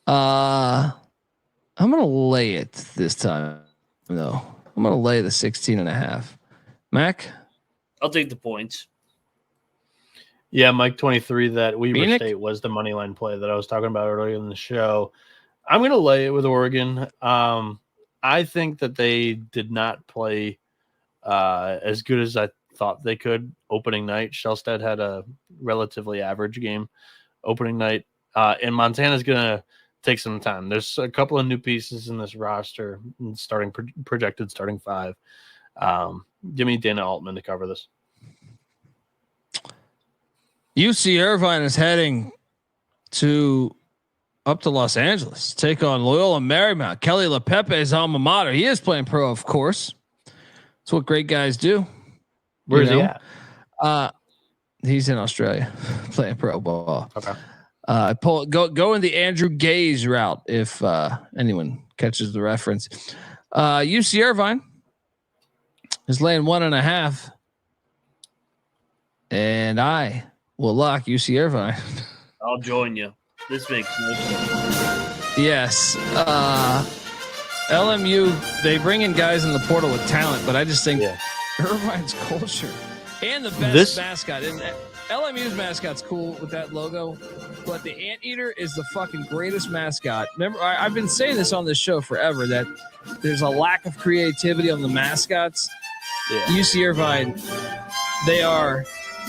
I'm going to lay it this time. No, I'm going to lay the 16.5. Mac? I'll take the points. Yeah, Mike 23, that Weber Bieniek? State was the money line play that I was talking about earlier in the show. I'm going to lay it with Oregon. I think that they did not play as good as I thought they could opening night. Shellstead had a relatively average game opening night. And Montana's going to take some time. There's a couple of new pieces in this roster, projected starting 5. Give me Dana Altman to cover this. UC Irvine is heading up to Los Angeles, take on Loyola Marymount. Kelly LePepe's alma mater. He is playing pro, of course. That's what great guys do. Where's he at? He's in Australia playing pro ball. Okay. Go in the Andrew Gaze route if anyone catches the reference. UC Irvine is laying 1.5, and I will lock UC Irvine. I'll join you. This makes no sense. Yes. LMU, they bring in guys in the portal with talent, but I just think Irvine's culture and the best mascot. And LMU's mascot's cool with that logo, but the Anteater is the fucking greatest mascot. Remember, I've been saying this on this show forever, that there's a lack of creativity on the mascots. Yeah. UC Irvine, they are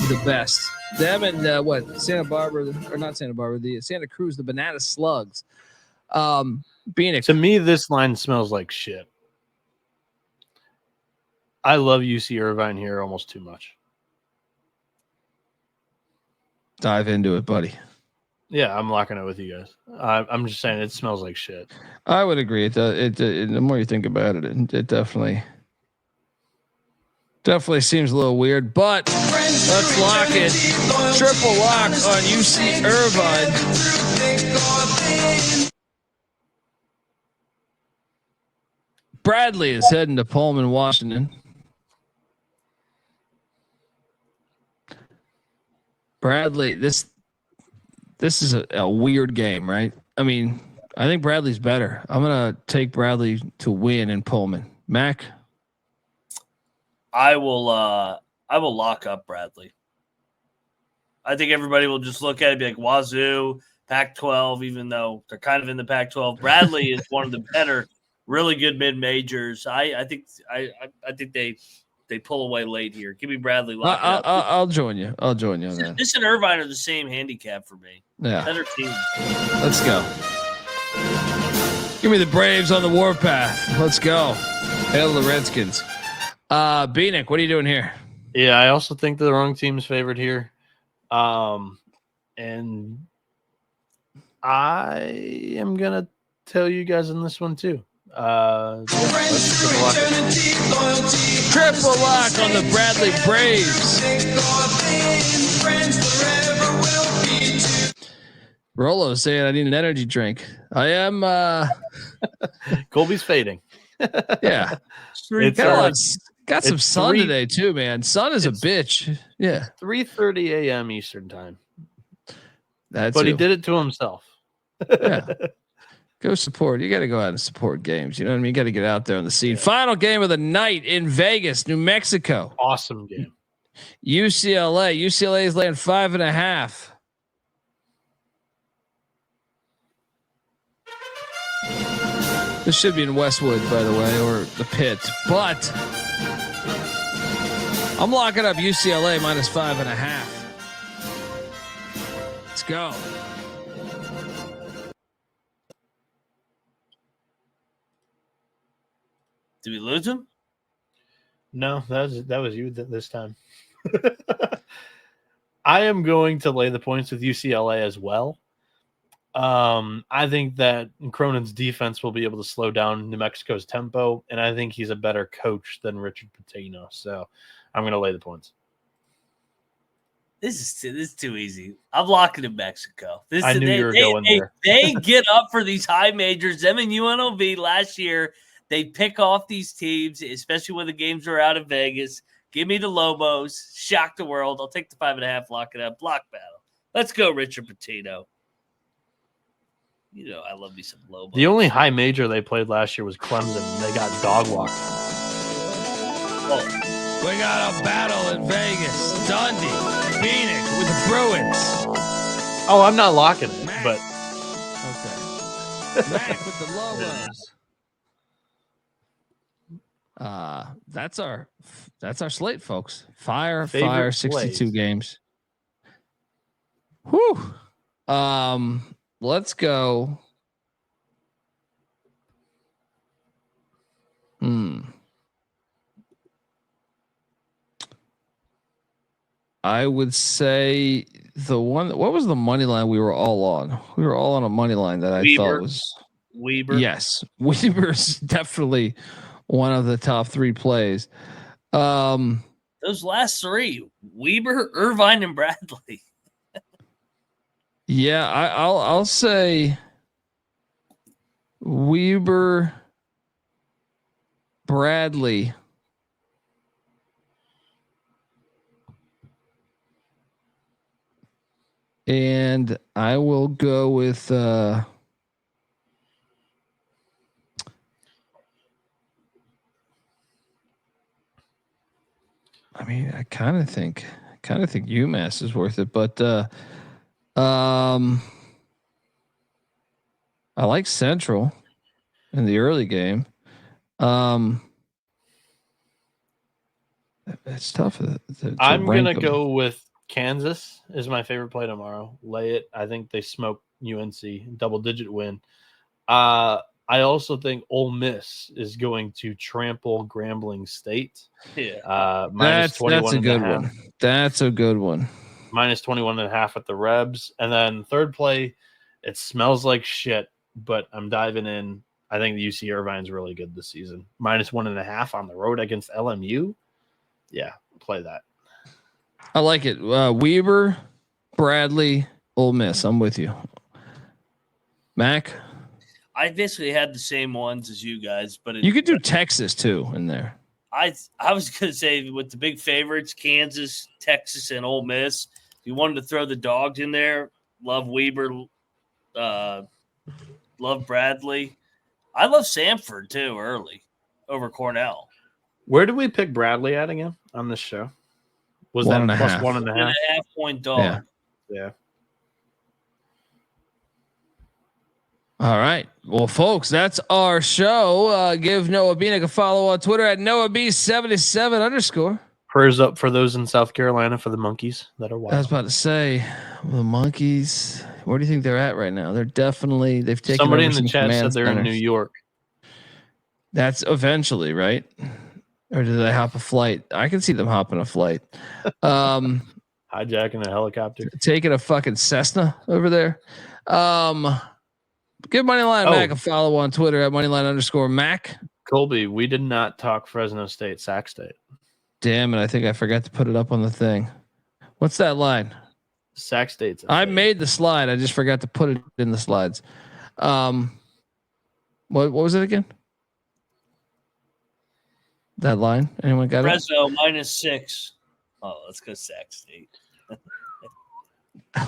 the best. Them and Santa Barbara, or not Santa Barbara, the Santa Cruz, the Banana Slugs. Bieniek. To me, this line smells like shit. I love UC Irvine here almost too much. Dive into it, buddy. Yeah, I'm locking it with you guys. I'm just saying it smells like shit. I would agree. The more you think about it, it definitely seems a little weird. But let's lock it. Triple lock on UC Irvine. Bradley is heading to Pullman, Washington. Bradley, this is a weird game, right? I mean, I think Bradley's better. I'm gonna take Bradley to win in Pullman. Mac, I will lock up Bradley. I think everybody will just look at it and be like, Wazoo, Pac-12, even though they're kind of in the Pac-12. Bradley is one of the better, really good mid-majors. I think they pull away late here. Give me Bradley. I'll join you. I'll join you on that. This and Irvine are the same handicap for me. Yeah. Better team. Let's go. Give me the Braves on the warpath. Let's go. Hail the Redskins. Bieniek, what are you doing here? Yeah, I also think the wrong team's favored here. And I am going to tell you guys in this one too. Triple lock on the Bradley Braves. Rolo saying I need an energy drink. I am Colby's fading. Yeah. It's got some sun today too, man. Sun is a bitch. Yeah. 3:30 a.m. Eastern time. But he did it to himself. Yeah. Go support. You got to go out and support games. You know what I mean? You got to get out there on the scene. Yeah. Final game of the night in Vegas, New Mexico. Awesome game. UCLA. UCLA is laying 5.5. This should be in Westwood, by the way, or the Pit. But I'm locking up UCLA minus 5.5. Let's go. Did we lose him? No, that was you this time. I am going to lay the points with UCLA as well. I think that Cronin's defense will be able to slow down New Mexico's tempo, and I think he's a better coach than Richard Pitino. So I'm going to lay the points. This is too easy. I'm locking in Mexico. I knew you were going there. They get up for these high majors. Them and UNLV last year. They pick off these teams, especially when the games are out in Vegas. Give me the Lobos. Shock the world. I'll take the 5.5. Lock it up. Block battle. Let's go, Richard Pitino. You know, I love me some Lobos. The only high major they played last year was Clemson. And they got dog walked. Oh. We got a battle in Vegas. Dundee, Bieniek with the Bruins. Oh, I'm not locking it, Mac. but okay. Mac with the Lobos. That's our slate, folks. Fire 62 plays. Games. Whew. Let's go. I would say the one. What was the money line we were all on? We were all on a money line that I thought was Weber. Yes, Weber's definitely one of the top 3 plays. Those last 3: Weber, Irvine, and Bradley. Yeah, I'll say Weber, Bradley. And I will go with I mean, I kind of think UMass is worth it, but I like Central in the early game. It's tough. I'm gonna go with Kansas is my favorite play tomorrow. Lay it. I think they smoke UNC, double-digit win. I also think Ole Miss is going to trample Grambling State. Yeah, that's a good one. That's a good one. Minus 21.5 at the Rebs. And then third play, it smells like shit, but I'm diving in. I think the UC Irvine's really good this season. Minus 1.5 on the road against LMU. Yeah, play that. I like it. Weber, Bradley, Ole Miss. I'm with you. Mac? I basically had the same ones as you guys, but you could do Texas too in there. I was going to say with the big favorites, Kansas, Texas, and Ole Miss. If you wanted to throw the dogs in there, love Weber, love Bradley. I love Sanford too early over Cornell. Where did we pick Bradley at again on this show? Was that plus 1.5? 1.5 point dog. Yeah. All right. Well, folks, that's our show. Give Noah Bieniek a follow on Twitter at NoahB77_. Prayers up for those in South Carolina for the monkeys that are wild. I was about to say, the monkeys. Where do you think they're at right now? They've taken somebody in the chat said they're in New York. That's eventually, right? Or do they hop a flight? I can see them hopping a flight. Hijacking a helicopter. Taking a fucking Cessna over there. Give Moneyline Mac a follow on Twitter at Moneyline_Mac. Colby, we did not talk Fresno State, Sac State. Damn it. I think I forgot to put it up on the thing. What's that line? Sac State's. I made the slide. I just forgot to put it in the slides. What was it again? That line? Anyone got Fresno -6. Oh, let's go Sac State. I'm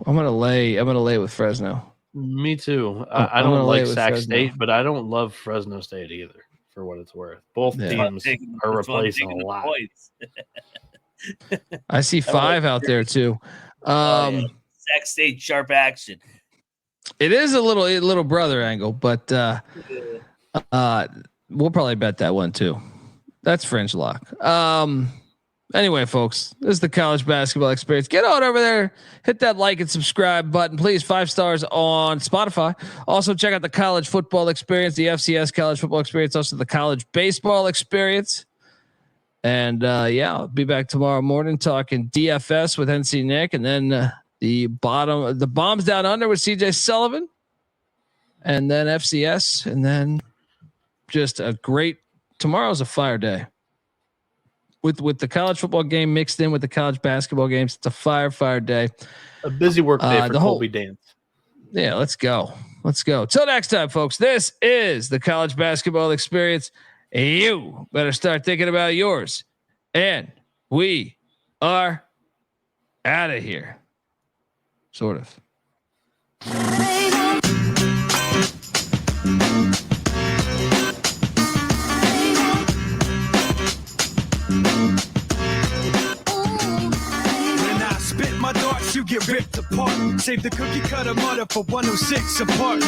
gonna lay with Fresno. Me too. I don't like Sac Fresno. State, but I don't love Fresno State either, for what it's worth. Both teams are replacing a lot. I see 5 out there too. Sac State sharp action. It is a little brother angle, but we'll probably bet that one too. That's French lock. Anyway, folks, this is the college basketball experience. Get on over there, hit that like and subscribe button, please. 5 stars on Spotify. Also, check out the college football experience, the FCS college football experience, also the college baseball experience. And I'll be back tomorrow morning talking DFS with NC Nick, and then the bombs down under with CJ Sullivan, and then FCS, and then just a great. Tomorrow's a fire day. With the college football game mixed in with the college basketball games, it's a fire day. A busy work day for Colby Dant. Yeah, let's go. Till next time, folks. This is the college basketball experience. You better start thinking about yours. And we are out of here. Sort of. get ripped apart. Save the cookie cutter mutter for 106 apart.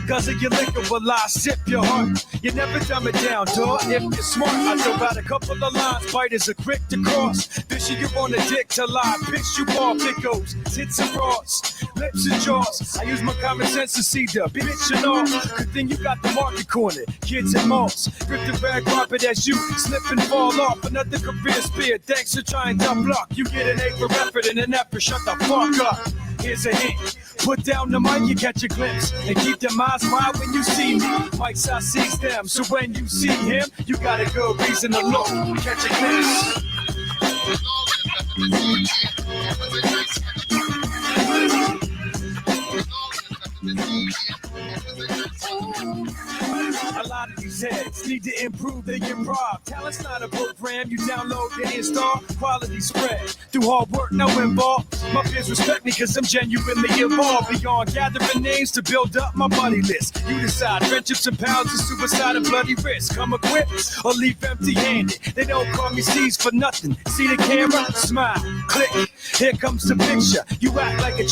Cause of your liquor will I sip your heart. You never dumb it down, dog. If you're smart, I throw out a couple of lines. Biters are quick to cross. Fishy you on a dick to lie. Pitch you off, it goes. Tits and bras, lips and jaws. I use my common sense to see the bitch and all. Good thing you got the market corner. Kids and malls. Rip the red carpet as you slip and fall off. Another career spear. Thanks for trying to block. You get an A for effort and an effort. Shut the fuck up. Here's a hint. Put down the mic, you catch a glimpse. And keep your mind smile when you see me. Mike's I sees them. So when you see him, you got a good reason to look. Catch a glimpse. A lot of these heads need to improve their improv. Talent's not a program you download and install. Quality spread through hard work, no involved. My peers respect me cause I'm genuinely involved. Beyond gathering names to build up my buddy list. You decide friendships and pounds of suicide and bloody risk. Come equipped or leave empty-handed. They don't call me C's for nothing. See the camera? Smile, click. Here comes the picture. You act like a